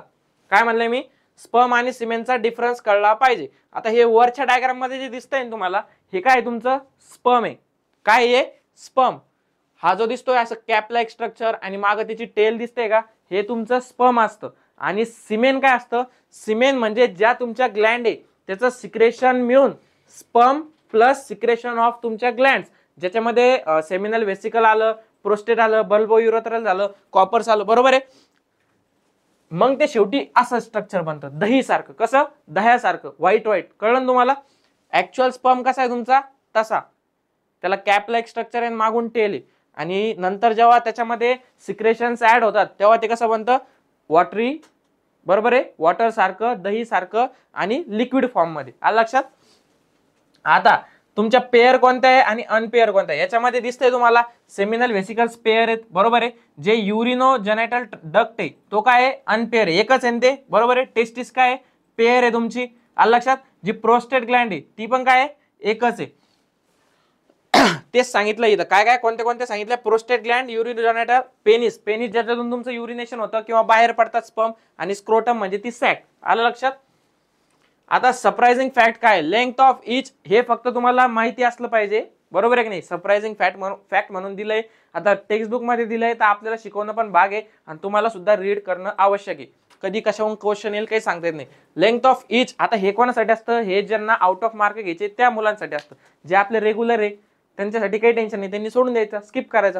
S1: काय म्हणलंय मी, स्पर्म आणि सिमेनचा डिफरन्स कळला पाहिजे. आता हे वरच्या डायग्राम मध्ये जे दिसतंय तुम्हाला, हे काय तुमचं स्पर्म आहे. काय आहे स्पर्म, हा जो दिसतोय असं कॅप लाईक स्ट्रक्चर आणि मागे त्याची टेल दिसते का, हे तुमचं स्पर्म असतं. आणि सिमेन काय असतं, सिमेन म्हणजे ज्या तुमच्या ग्लँड आहे त्याचं सिक्रेशन मिळून स्पर्म प्लस सिक्रेशन ऑफ तुमच्या ग्लँड, ज्याच्यामध्ये सेमिनल वेसिकल आलं, प्रोस्टेट आलं, बल्बो युरोथ्रल झालं, कॉपर्स आलं, बरोबर आहे. मग ते शेवटी असं स्ट्रक्चर बनतं दही सारखं. कसं, दह्यासारखं, व्हाईट व्हाईट. कळलं तुम्हाला. ऍक्च्युअल स्पर्म कसा आहे तुमचा तसा, त्याला कॅप लाईक स्ट्रक्चर आहे, मागून टेल आहे, आणि नंतर जेव्हा त्याच्यामध्ये सिक्रेशन्स ऍड होतात तेव्हा ते कसं बनतं वॉटरी, बरोबर आहे, वॉटर सारखं, दही सारखं, आणि लिक्विड फॉर्म मध्ये. आलं लक्षात. आता तुमच्या पेअर कोणत्या आहे आणि अनपेअर कोणत्या आहे, याच्यामध्ये दिसतंय तुम्हाला सेमिनल वेसिकल्स पेअर आहेत, बरोबर आहे. जे युरिनोजेनायटल डक्ट आहे तो काय आहे अनपेअर आहे, एकच आहे ते, बरोबर आहे. टेस्टिस काय आहे पेअर आहे तुमची. आलं लक्षात. जी प्रोस्टेट ग्लँड आहे ती पण काय आहे एकच आहे. तेच सांगितलं इथं, काय काय कोणते कोणते सांगितलं, प्रोस्टेट ग्लँड, युरिनोजेनायटल, पेनिस, पेनिस ज्याच्यातून तुमचं युरिनेशन होतं किंवा बाहेर पडतात स्पर्म, आणि स्क्रोटम म्हणजे ती सॅक. आलं लक्षात. आता सरप्राइजिंग फॅक्ट काय, लेंथ ऑफ इच, हे फक्त तुम्हाला माहिती असलं पाहिजे, बरोबर आहे की नाही. सरप्राइजिंग फॅक्ट म्हणून दिलंय, आता टेक्स्टबुक मध्ये दिलंय तर आपल्याला शिकवणं पण भाग आहे, आणि तुम्हाला सुद्धा रीड करणं आवश्यक आहे. कधी कशाहून क्वेश्चन येईल काही सांगता येत नाही. लेंथ ऑफ इच, आता हे कोणासाठी असतं, हे ज्यांना आउट ऑफ मार्क घ्यायचे त्या मुलांसाठी असतं. जे आपले रेग्युलर आहे त्यांच्यासाठी काही टेन्शन नाही, त्यांनी सोडून द्यायचं, स्किप करायचं.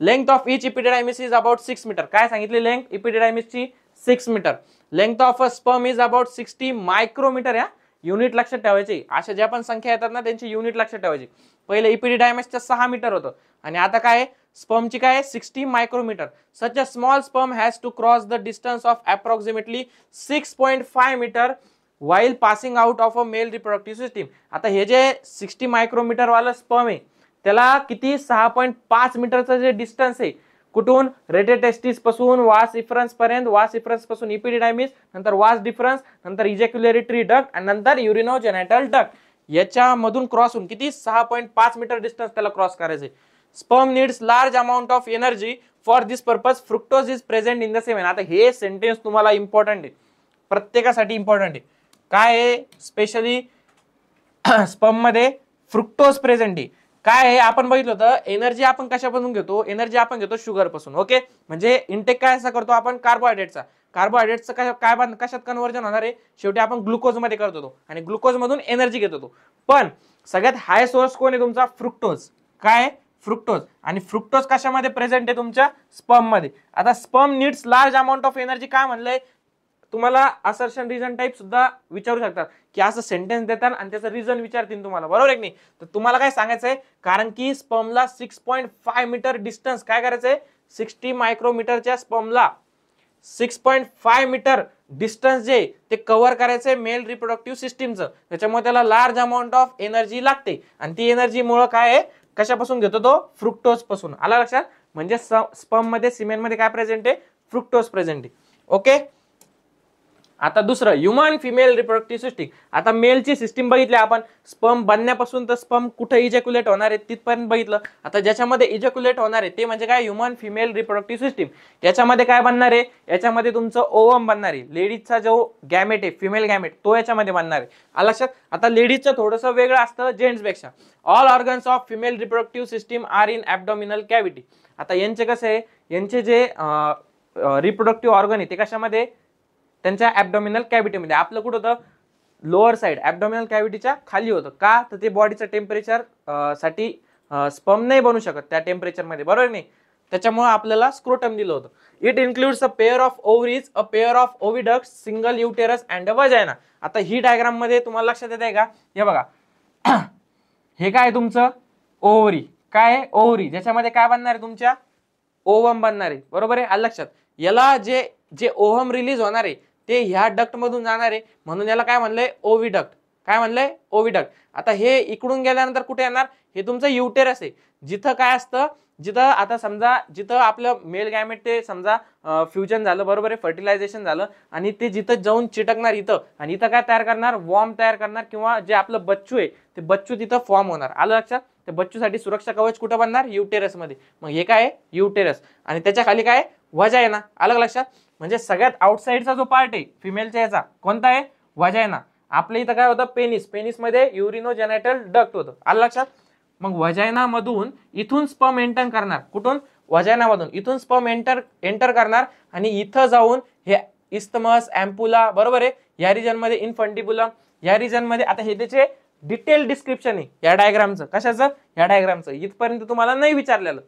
S1: Length of each epididymis is about 6 metre. काय सांगितले लेंथ इपिडिडायमिसची 6 metre. Length of a sperm is about 60 micrometre. या युनिट लक्षात ठेवायची, अशा ज्या पण संख्या येतात ना त्यांची युनिट लक्षात ठेवायची. पहिले इपिडिडायमिसचं 6 मीटर होतं, आणि आता काय स्पर्मची काय 60 micrometre. Such a small sperm has to cross the distance of approximately 6.5 metre while passing out of a male reproductive system. आता हे जे 60 मायक्रोमीटर वाला स्पर्म आहे त्याला किती 6.5 मीटरचं जे डिस्टन्स आहे कुठून रेटेड टेस्टिस पासून वास इफरन्स पर्यंत, वास इफरन्स पासून इपिडिडायमिस, नंतर वास डिफरन्स, नंतर इजॅक्युलेटरी डक्ट आणि नंतर युरिनोजेनिटल डक्ट. याच्यामधून क्रॉस होऊन किती 6.5 मीटर डिस्टन्स त्याला क्रॉस करायचे. Sperm needs large amount of energy for this purpose, fructose is present in the semen. आता हे सेंटेन्स तुम्हाला इम्पॉर्टंट आहे, प्रत्येकासाठी इम्पॉर्टंट आहे. काय आहे स्पेशली स्पर्म मध्ये फ्रुक्टोज प्रेझेंट आहे. काय आहे आपण बघितलं होतं, एनर्जी आपण कशापासून घेतो, एनर्जी आपण घेतो शुगर पासून. ओके, म्हणजे इंटेक काय असा करतो आपण कार्बोहायड्रेटचा. कार्बोहायड्रेटचं काय कशात कन्व्हर्जन होणार आहे, शेवटी आपण ग्लुकोज मध्ये करतो आणि ग्लुकोज मधून एनर्जी घेत होतो. पण सगळ्यात हाय सोर्स कोण आहे तुमचा, फ्रुक्टोज. काय फ्रुक्टोज, आणि फ्रुक्टोज कशामध्ये प्रेझेंट आहे तुमच्या स्पर्म मध्ये. आता sperm needs large amount of energy काय म्हणलंय, तुम्हाला असर्शन रिझन टाइप सुद्धा विचारू शकतात की असं सेंटेन्स देतात आणि त्याचं रिझन विचारतील तुम्हाला, बरोबर आहे की नाही. तर तुम्हाला काय सांगायचंय, कारण की स्पर्मला 6.5 मीटर डिस्टन्स काय करायचंय, 60 मायक्रोमीटरच्या स्पर्मला 6.5 मीटर डिस्टन्स जे ते कव्हर करायचंय मेल रिप्रोडक्टिव्ह सिस्टीमचं. त्याच्यामुळे त्याला लार्ज अमाऊंट ऑफ एनर्जी लागते आणि ती एनर्जी मुळे काय आहे, कशापासून घेतो तो, फ्रुक्टोज पासून. आला लक्षात. म्हणजे स्पर्म मध्ये सिमेन मध्ये काय प्रेझेंट आहे, फ्रुक्टोज प्रेझेंट आहे. ओके, आता दुसरं ह्युमन फिमेल रिप्रोडक्टिव्ह सिस्टीम. आता मेलची सिस्टीम बघितली आपण, स्पर्म बनण्यापासून तर स्पर्म कुठे इजॅक्युलेट होणार आहे तिथपर्यंत बघितलं. आता ज्याच्यामध्ये इजॅक्युलेट होणार आहे ते म्हणजे काय, ह्युमन फिमेल रिप्रोडक्टिव्ह सिस्टीम. याच्यामध्ये काय बनणार आहे, याच्यामध्ये तुमचं ओवम बनणार आहे. लेडीजचा जो गॅमेट आहे, फिमेल गॅमेट, तो याच्यामध्ये बनणार आहे. आलं लक्षात. आता लेडीजचं थोडंसं वेगळं असतं जेंट्स पेक्षा. All organs of female reproductive system are in abdominal cavity. आता यांचे कसं आहे, यांचे जे रिप्रोडक्टिव्ह ऑर्गन आहे ते कशामध्ये, त्यांच्या ॲब्डोमिनल कॅव्हिटीमध्ये. आपलं कुठं होतं, लोअर साइड ॲब्डोमिनल कॅव्हिटीच्या खाली होतं. का तर ते बॉडीचं टेम्परेचर साठी स्पर्म नाही बनू शकत त्या टेम्परेचरमध्ये, बरोबर नाही. त्याच्यामुळे आपल्याला स्क्रोटम दिलं होतं. It includes a pair of ovaries, a pair of oviducts, single uterus and a vagina. आता ही डायग्राम मध्ये तुम्हाला लक्षात येत आहे का, हे बघा हे काय तुमचं ओव्हरी, काय आहे ओव्हरी, ज्याच्यामध्ये काय बनणार आहे तुमच्या ओवम बनणार आहे, बरोबर आहे. आलं लक्षात. याला जे ओव्हम रिलीज होणार आहे ते ह्या डक्ट मधून जाणार आहे, म्हणून याला काय म्हणलंय, ओव्हिडक्ट. काय म्हणलंय, ओव्हिडक्ट. आता हे इकडून गेल्यानंतर कुठे येणार, हे तुमचं युटेरस आहे. जिथं काय असतं, जिथं आता समजा जिथं आपलं मेल गॅमेट ते समजा फ्युजन झालं, बरोबर आहे, फर्टिलायझेशन झालं आणि ते जिथं जाऊन चिटकणार इथं, आणि इथं काय तयार करणार, वॉर्म तयार करणार, किंवा जे आपलं बच्चू आहे ते बच्चू तिथं फॉर्म होणार. आलं लक्षात. त्या बच्चूसाठी सुरक्षा कवच कुठं बनणार, युटेरस मध्ये. मग हे काय आहे, युटेरस, आणि त्याच्या खाली काय, वजायना. आलं लक्षात. म्हणजे सगळ्यात आउटसाइडचा जो पार्ट आहे फिमेलच्या याचा कोणता आहे, वजायना. आपल्या इथं काय होतं, पेनिस, पेनिस मध्ये युरिनोजेनिटल डक्ट होतं. आलं लक्षात. मग वजायना मधून इथून स्पर्म एंटर करणार, कुठून, वजायना मधून इथून स्पर्म एंटर करणार आणि इथं जाऊन हे इस्थमस, एम्पुला, बरोबर आहे, या रिजन मध्ये इन्फंटिबुलम, या रिजन मध्ये. आता हे त्याचे डिटेल डिस्क्रिप्शन आहे या डायग्रामचं. कशाचं, या डायग्रामचं. इथपर्यंत तुम्हाला नाही विचारलेलं,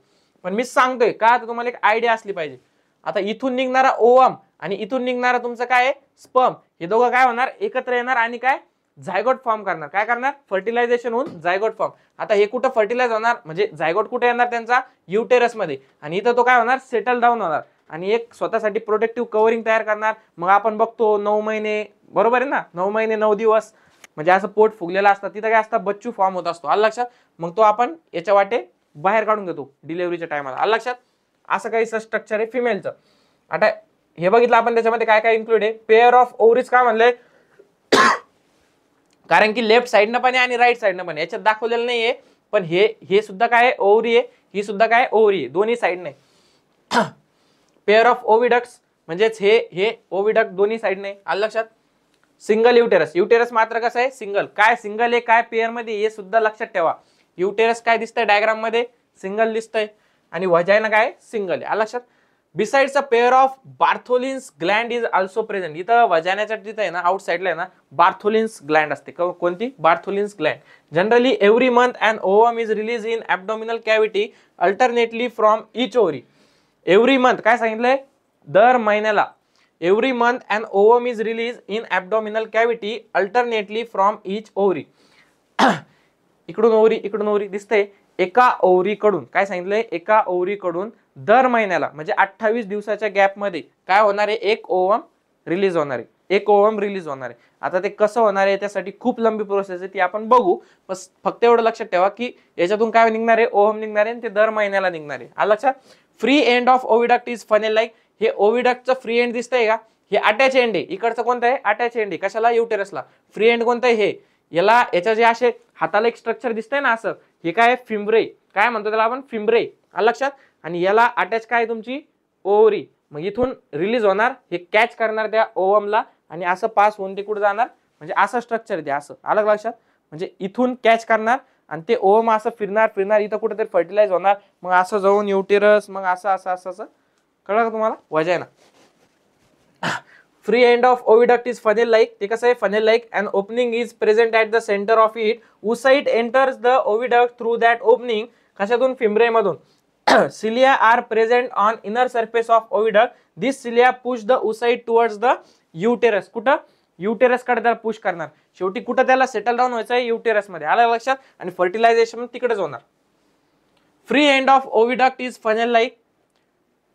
S1: पण मी सांगतोय का, तर तुम्हाला एक आयडिया असली पाहिजे. आता इथून निघणारा ओवम आणि इथून निघणारा तुमचं काय, स्पर्म, हे दोघं काय होणार, एकत्र येणार आणि काय, झायगोट फॉर्म करणार. काय करणार, फर्टिलायझेशन होऊन झायगोट फॉर्म. आता हे कुठं फर्टिलाइज होणार, म्हणजे झायगोट कुठे येणार त्यांचा, युटेरस मध्ये, आणि इथं तो काय होणार, सेटल डाऊन होणार आणि एक स्वतःसाठी प्रोटेक्टिव्ह कव्हरिंग तयार करणार. मग आपण बघतो 9 महिने, बरोबर आहे ना, 9 महिने 9 दिवस म्हणजे असं पोट फुगलेलं असतं, तिथं काय असतं, बच्चू फॉर्म होत असतो. आलं लक्षात. मग तो आपण याच्या वाटे बाहेर काढून घेतो डिलिव्हरीच्या टायमाला. आलं लक्षात. असं काही स्ट्रक्चर आहे फिमेलचं. आता हे बघितलं आपण, त्याच्यामध्ये काय काय इन्क्लूड आहे, पेअर ऑफ ओव्हरीज. काय म्हणलंय, कारण की लेफ्ट साइडनं पण आहे आणि राईट साइडनं पण, याच्यात दाखवलेलं नाहीये, पण हे सुद्धा काय ओव्हरी आहे, ही सुद्धा काय ओव्हरी आहे, दोन्ही साइडने. पेअर ऑफ ओव्हिडक्ट्स म्हणजेच हे ओव्हिडक्ट दोन्ही साइडने. आलं लक्षात. सिंगल युटेरस, युटेरस मात्र कसं आहे, सिंगल. काय सिंगल आहे, काय पेअर मध्ये, हे सुद्धा लक्षात ठेवा. युटेरस काय दिसतंय डायग्राम मध्ये, सिंगल दिसतंय, आणि वजायना काय, सिंगल आहे. आलं लक्षात. Besides a pair of Bartholin's Gland is also present. इथं वजायनाच्या तिथं आहे ना, आउटसाइडला आहे ना, बार्थोलिन्स ग्लँड असते. कोणती, Bartholin's gland. Generally every month and ovum is release in abdominal cavity alternately from each ovary. Every month काय सांगितलंय, दर महिन्याला. Every month and ovum is release in abdominal cavity alternately from each ovary. इकडून ovary दिसतंय. एका ओव्हरीकडून काय सांगितलंय, एका ओव्हरीकडून दर महिन्याला म्हणजे 28 दिवसाच्या गॅप मध्ये काय होणार आहे, एक ओवम रिलीज होणार आहे, एक ओवम रिलीज होणार आहे. आता ते कसं होणार आहे, त्यासाठी खूप लंबी प्रोसेस आहे, ती आपण बघू. फक्त एवढं लक्षात ठेवा की याच्यातून काय निघणार आहे, ओवम निघणार आहे, आणि ते दर महिन्याला निघणार आहे. आलं लक्षात. Free end of oviduct is funnel like. हे ओविडक्टचं फ्री एंड दिसतंय का, हे अटॅच एंड आहे. इकडचं कोणतं आहे, अटॅच एंड आहे. कशाला, युटेरसला. फ्री एंड कोणतं आहे, हे. याला याच्या जे असे हाताला एक स्ट्रक्चर दिसतंय ना असं, हे काय फिम्ब्रे, काय म्हणतो त्याला आपण, फिम्ब्रे. आलं लक्षात. आणि याला अटॅच काय, तुमची ओव्हरी. मग इथून रिलीज होणार, हे कॅच करणार त्या ओवमला आणि असं पास होऊन ते कुठे जाणार, म्हणजे असं स्ट्रक्चर आहे ते असं. आलं लक्षात. म्हणजे इथून कॅच करणार आणि ते ओवम असं फिरणार इथं कुठेतरी फर्टिलाइज होणार, मग असं जाऊन युटेरस, मग असं असं असं असं. कळलं का तुम्हाला, वजा आहे ना. Free end of oviduct is funnel like. ते कसं आहे, funnel like. And opening is present at the centre of it. Oocyte enters the oviduct through that opening. कशातून, फिम्ब्रे मधून. cilia are present on inner surface of oviduct. This cilia push the oocyte towards the uterus. कुठं, uterus कडे त्याला push करणार. शेवटी कुठं त्याला settle down व्हायचं आहे, युटेरस मध्ये. आलं लक्षात. आणि फर्टिलायझेशन तिकडेच होणार. Free end of oviduct is funnel like.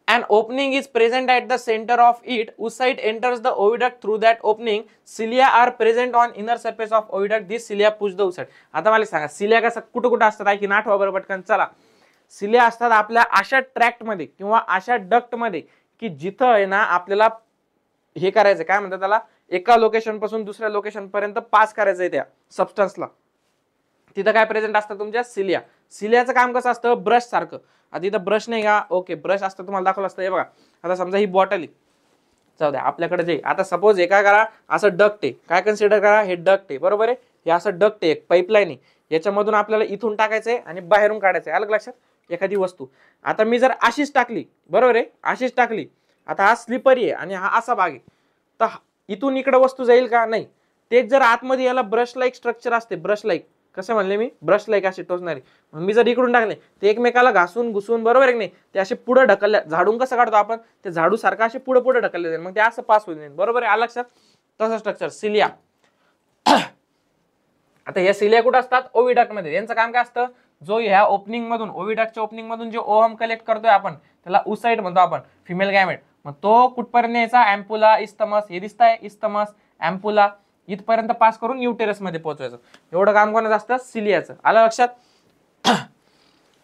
S1: An opening is present at the center of it. Oocyte enters the oviduct through that opening. Cilia are present on inner surface of oviduct. These cilia push the oocyte. आता मला सांगा, cilia कसं कुठं कुठं असतात, आहे की नाठ वापर पटकन. चला, सिलिया असतात आपल्या अशा ट्रॅक्ट मध्ये किंवा अशा डक्ट मध्ये की जिथं आहे ना आपल्याला हे करायचं, काय म्हणतात त्याला, एका लोकेशन पासून दुसऱ्या लोकेशन पर्यंत पास करायचंय त्या सबस्टन्सला. तिथं काय प्रेझेंट असतं, तुमच्या सिलिया. सिलियाचं काम कसं असतं, ब्रश सारखं. आता इथं ब्रश नाही का, ओके, ब्रश असतं, तुम्हाला दाखवलं असतं. हे बघा, आता समजा ही बॉटल आहे, जाऊ द्या आपल्याकडे जे, आता सपोज हे काय करा, असं डक्ट आहे, काय कन्सिडर करा, हे डक्ट आहे, बरोबर आहे. हे असं डक्ट आहे, एक पाईपलाईन आहे, याच्यामधून आपल्याला इथून टाकायचंय आणि बाहेरून काढायचंय. अलग लक्षात. एखादी वस्तू आता मी जर अशीच टाकली, बरोबर आहे, अशीच टाकली. आता हा स्लिपरी आहे आणि हा असा भाग आहे, तर इथून इकडे वस्तू जाईल का, नाही. तेच जर आतमध्ये याला ब्रश लाईक स्ट्रक्चर असते, ब्रश लाईक, कसं म्हणले मी, ब्रश लाईक असे टोचणारे. मी जर इकडून टाकले ते एकमेकाला घासून घुसून, बरोबर आहे की नाही, ते असे पुढे ढकलले. झाडून कसं काढतो आपण, ते झाडू सारखं असे पुढे पुढे ढकलले जाईल, मग ते असं पास होईल, बरोबर आहे. लक्षात. तसं स्ट्रक्चर सिलिया. आता या सिलिया कुठं असतात, ओविडक्ट मध्ये. यांचं काम काय असतं, जो ह्या ओपनिंग मधून, ओविडक्टच्या ओपनिंग मधून जे ओव्हम कलेक्ट करतोय आपण, त्याला oocyte म्हणतो आपण, फिमेल गॅमेट. मग तो कुठपर्यंत यायचा, अँपुला, इस्तमस, हे दिसतंय, इस्तमस, अँपुला, इथपर्यंत पास करून युटेरस मध्ये पोहोचवायचं. एवढं काम कोणाचं असतं, सिलियाचं. आलं लक्षात.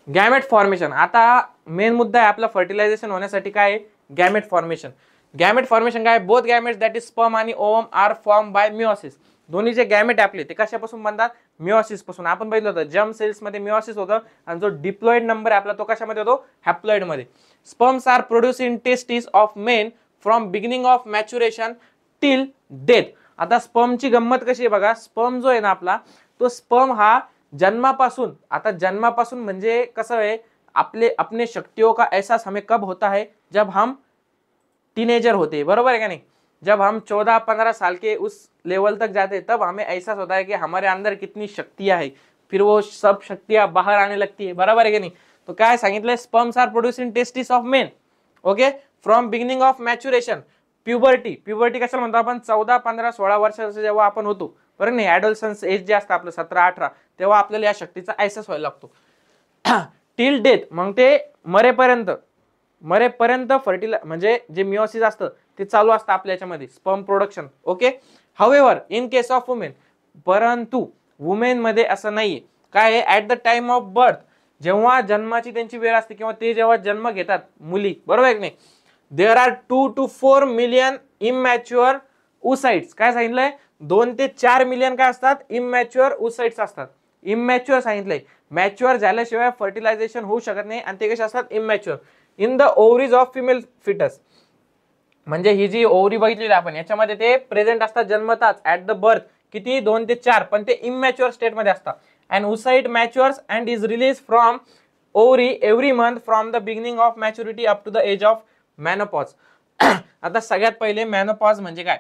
S1: Gamete formation. आता मेन मुद्दा आहे आपला फर्टिलायझेशन होण्यासाठी काय आहे, गॅमेट फॉर्मेशन. गॅमेट फॉर्मेशन काय, both gametes that is sperm आणि ovum are form by meiosis. दोन्ही जे गॅमेट आपले ते कशापासून बनतात, मिओसिस पासून. आपण बघितलं होतं जर्म सेल्स मध्ये मिओसिस होतं आणि जो डिप्लॉइड नंबर आहे आपला तो कशामध्ये होतो, हॅप्लॉइड मध्ये. Sperms are produce in testis of men from beginning of maturation till death. आता स्पर्मची गंमत कशी आहे बघा, स्पर्म जो आहे ना आपला, तो स्पर्म हा जन्मापासून, आता जन्मापासून म्हणजे कसं आहे, अपने शक्तियों का एहसास हमें कब होता है, जब हम टीनेजर होते हैं, बरोबर है क्या नहीं. जब हम 14-15 साल के उस लेवल तक जाते हैं तब हमें एहसास होता है कि हमारे अंदर कितनी शक्तियां हैं, फिर वो सब शक्तियां बाहर आने लगती है, बराबर है कि नहीं. तो काय सांगितलंय, sperms are produce in testis of men, okay, from beginning of maturation. Puberty, puberty कशाला म्हणतो आपण, 14-15-16 वर्षाचं जेव्हा आपण होतो, बरं नाही, ॲडोलसन्स एज जे असतं आपलं 17-18, तेव्हा आपल्याला या शक्तीचा एहसास व्हायला लागतो. टिल डेथ, मग ते मरेपर्यंत म्हणजे जे मिओसिस असतं ते चालू असतं आपल्या याच्यामध्ये, sperm production, okay. However in case of women, परंतु वुमेन मध्ये असं नाहीये. काय आहे, at the time of birth, जेव्हा जन्माची त्यांची वेळ असते किंवा ते जेव्हा जन्म घेतात मुली, बरोबर आहे की नाही, there are 2 to 4 million immature oocytes. काय सांगितलंय, 2 ते 4 मिलियन काय असतात, इमॅच्युअर oocytes असतात. इमॅच्युअर सांगितलंय, मॅच्युअर झाल्याशिवाय फर्टिलायझेशन होऊ शकत नाही आणि ते कसे असतात, immature. In the ovaries of female foetus, म्हणजे ही जी ओव्हरी बघितलेली आपण, याच्यामध्ये ते प्रेझेंट असतात जन्मताच ऍट द बर्थ, किती, 2 ते 4, पण ते इमॅच्युअर स्टेट मध्ये असतात. And oocyte matures and is release from ovary every month from the beginning of maturity up to the age of menopause. आता सगळ्यात पहिले मॅनोपॉज म्हणजे काय,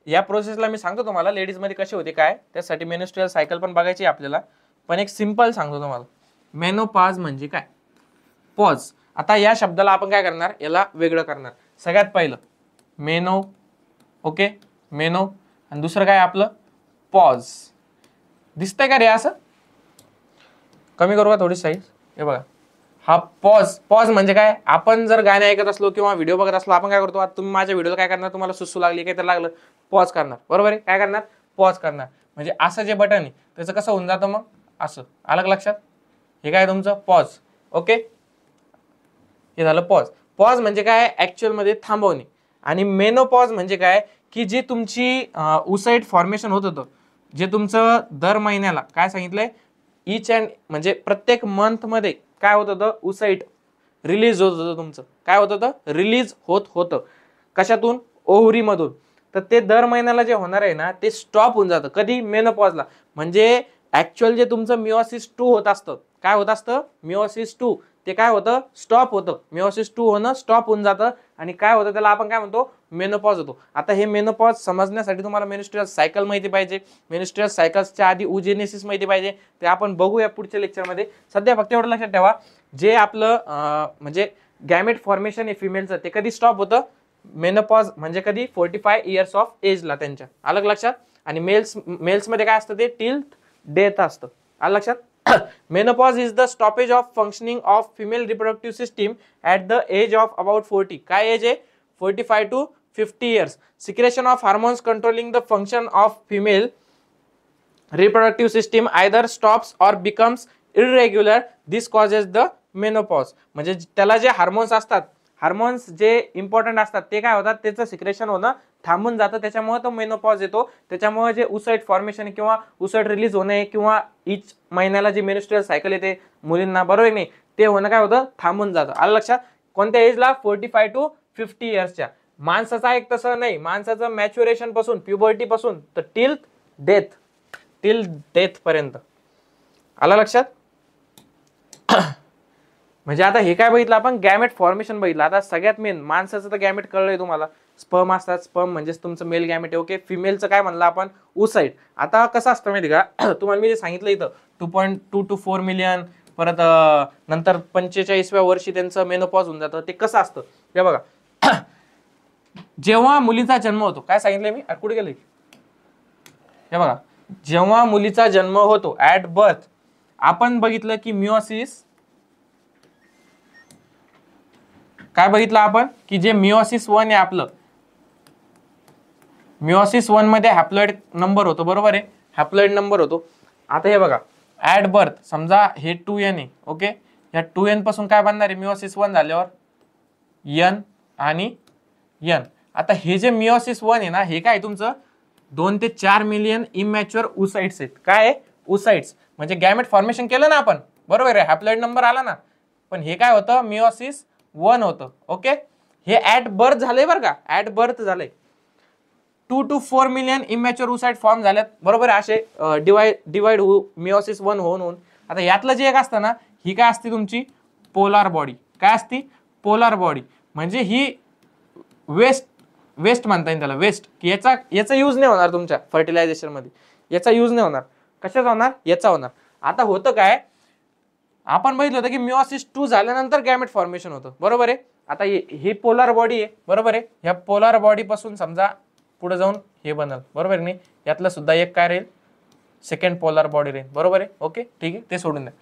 S1: या प्रोसेसला मी सांगतो तुम्हाला लेडीज मध्ये कशी होते काय, त्यासाठी मेनस्ट्रुअल सायकल पण बघायची आपल्याला, पण एक सिंपल सांगतो तुम्हाला. मेनोपॉज म्हणजे काय, पॉज. आता या शब्दाला आपण काय करणार, याला वेगळं करणार. सगळ्यात पहिलं मेनो, ओके, मेनो, आणि दुसरं काय आपलं पॉज. दिसतंय का रे, असं कमी करू का थोडी साईज, हे बघा, हा पॉज. पॉज म्हणजे काय, आपण जर गाणे ऐकत असलो किंवा व्हिडिओ बघत असलो, आपण काय करतो, आता तुम्ही माझ्या व्हिडिओला काय करणार, तुम्हाला सुसू लागली काय तर लागलं, पॉज करणार, बरोबर आहे. काय करणार, पॉज करणार. म्हणजे असं जे बटन आहे त्याचं कसं होऊन जातं, मग असं. अलग लक्षात, हे काय तुमचं पॉज, ओके. हे झालं पॉज. पॉज म्हणजे काय, ऍक्च्युअल मध्ये थांबवणे. आणि मेनोपॉज म्हणजे काय, की जी तुमची उसाईट फॉर्मेशन होत होतं, जे तुमचं दर महिन्याला काय सांगितलंय, इच अँड म्हणजे प्रत्येक मंथ मध्ये काय होत होतं, उसाईट रिलीज होत होतं. तुमचं काय होत होतं, रिलीज होत होतं. कशातून, ओव्हरी मधून. तर ते दर महिन्याला जे होणार आहे ना, ते स्टॉप होऊन जातं. कधी, मेनोपॉजला. म्हणजे ऍक्च्युअल जे तुमचं मिओसिस 2 होत असतं, काय होत असतं, मिओसिस 2 ते काय होतं, स्टॉप होतं. मिओसिस 2 होणं स्टॉप होऊन जातं आणि काय होतं, त्याला आपण काय म्हणतो, मेनोपॉज होतो. आता हे मेनोपॉज समजण्यासाठी तुम्हाला मेन्स्ट्रुअल सायकल माहिती पाहिजे. मेन्स्ट्रुअल सायकल्सच्या आधी ओजेनेसिस माहिती पाहिजे. ते आपण बघूया पुढच्या लेक्चरमध्ये. सध्या फक्त एवढं लक्षात ठेवा, जे आपलं म्हणजे गॅमेट फॉर्मेशन आहे फिमेलचं, ते कधी स्टॉप होतं, मेनोपॉज म्हणजे कधी, 45 इयर्स ऑफ एजला त्यांच्या. अलग लक्षात. आणि मेल्स मध्ये काय असतं, ते टिल डेथ असतं. आलं लक्षात. Menopause is the stoppage of functioning of female reproductive system at the age of about 40. काय एज आहे, 45 to 50 years. Secretion of hormones controlling the function of female reproductive system either stops or becomes irregular. This causes the menopause. म्हणजे त्याला जे hormones असतात, hormones जे important असतात, ते काय होतात, त्याचं सिक्रेशन होणं थांबून जातं. त्याच्यामुळे तो मेनोपॉज येतो. त्याच्यामुळे जे उसाईट फॉर्मेशन किंवा उसाईट रिलीज होणे किंवा इच महिन्याला जी मेन्स्ट्रुअल सायकल येते मुलींना, बरोबर नाही, ते होणं काय होतं, थांबून जातं. आलं लक्षात. कोणत्या एजला, 45 to 50 yearsच्या. माणसाचा एक तसं नाही, माणसाचं मॅच्युरेशन पासून, प्युबर्टी पासून तर टिल डेथ पर्यंत. आलं लक्षात. म्हणजे आता हे काय बघितलं आपण, गॅमेट फॉर्मेशन बघितलं. आता सगळ्यात मेन माणसाचं तर गॅमेट कळलंय तुम्हाला, स्पर्म असतात. स्पर्म म्हणजे तुमचं मेल गॅमेट आहे. ओके. फिमेलचं काय म्हणलं आपण, उसाईट. आता कसं असतं माहिती का, तुम्हाला मी जे सांगितलं इथं 2.2 to 4 million, परत नंतर 45व्या वर्षी त्यांचं मेनोपॉज होऊन जातं. ते कसं असतं हे बघा. जेव्हा मुलीचा जन्म होतो, काय सांगितलंय मी, कुठे गेले, हे बघा. जेव्हा मुलीचा जन्म होतो, ऍट बर्थ, आपण बघितलं की मिओसिस, काय बघितलं आपण, की जे मिओसिस 1 आहे आपलं, मिओसिस 1 मध्ये हॅप्लॉइड नंबर होतो, बरोबर आहे, हॅप्लॉइड नंबर होतो. आता हे बघा, ऍट बर्थ समजा हे 2n आहे. ओके. या 2n पासून काय बनणार आहे, मिओसिस 1 झाल्यावर n आणि n. आता हे जे मिओसिस 1 आहे ना, हे काय तुमचं 2 ते 4 मिलियन इमॅच्युअर उसाइट्स आहेत. काय, उसाइट्स. म्हणजे गॅमेट फॉर्मेशन केलं ना आपण, बरोबर आहे, हॅप्लॉइड नंबर आला ना, पण हे काय होतं, मिओसिस 1 होतं. ओके. हे ऍट बर्थ झालंय बरं का, ऍट बर्थ झालंय. 2 to 4 million immature oocyte form झाल्यात, बरोबर आहे, असे डिवाइड मिओसिस 1 होऊन. आता यातलं जे एक असतं ना, ही काय असते तुमची पोलार बॉडी. काय असती, पोलार बॉडी. म्हणजे ही वेस्ट म्हणता येईल त्याला, वेस्ट. की याचा यूज नाही होणार तुमच्या फर्टिलायझेशन मध्ये, याचा यूज नाही होणार. कशाचा होणार, याचा होणार. आता होतं काय, आपण बघितलं होतं की मिओसिस 2 झाल्यानंतर गॅमेट फॉर्मेशन होतं, बरोबर आहे. आता ही पोलार बॉडी आहे, बरोबर आहे. ह्या पोलार बॉडी पासून समजा पुढे जाऊन हे बनल, बरोबर आहे. नाही, यातलं सुद्धा एक काय राहील, सेकंड पोलार बॉडी राहील, बरोबर आहे. ओके, ठीक आहे, ते सोडून द्या.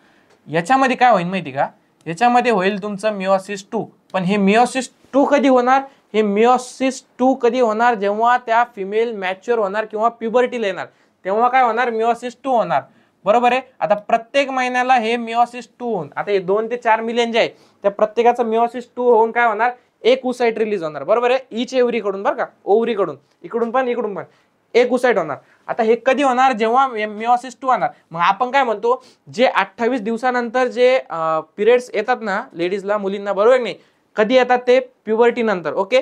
S1: याच्यामध्ये काय होईल माहिती का, याच्यामध्ये होईल तुमचं मिओसिस 2. पण हे मिओसिस 2 कधी होणार, हे मिओसिस 2 कधी होणार, जेव्हा त्या फिमेल मॅच्युअर होणार किंवा प्युबर्टीला येणार, तेव्हा काय होणार, मिओसिस 2 होणार, बरोबर आहे. आता प्रत्येक महिन्याला हे मिओसिस 2 होऊन, आता हे 2 ते 4 मिलियन जे आहे, त्या प्रत्येकाचं मिओसिस 2 होऊन काय होणार, एक उसाइट रिलीज होणार, बरोबर आहे. इच एव्हरी कडून, बरं का, ओव्हरी कडून, इकडून पण एक उसाइट होणार. आता हे कधी होणार, जेव्हा मिओसिस 2 होणार. मग आपण काय म्हणतो, जे 28 दिवसानंतर जे पिरियड्स येतात ना लेडीजला, मुलींना, बरोबर नाही, कधी येतात ते, प्युबर्टी नंतर. ओके.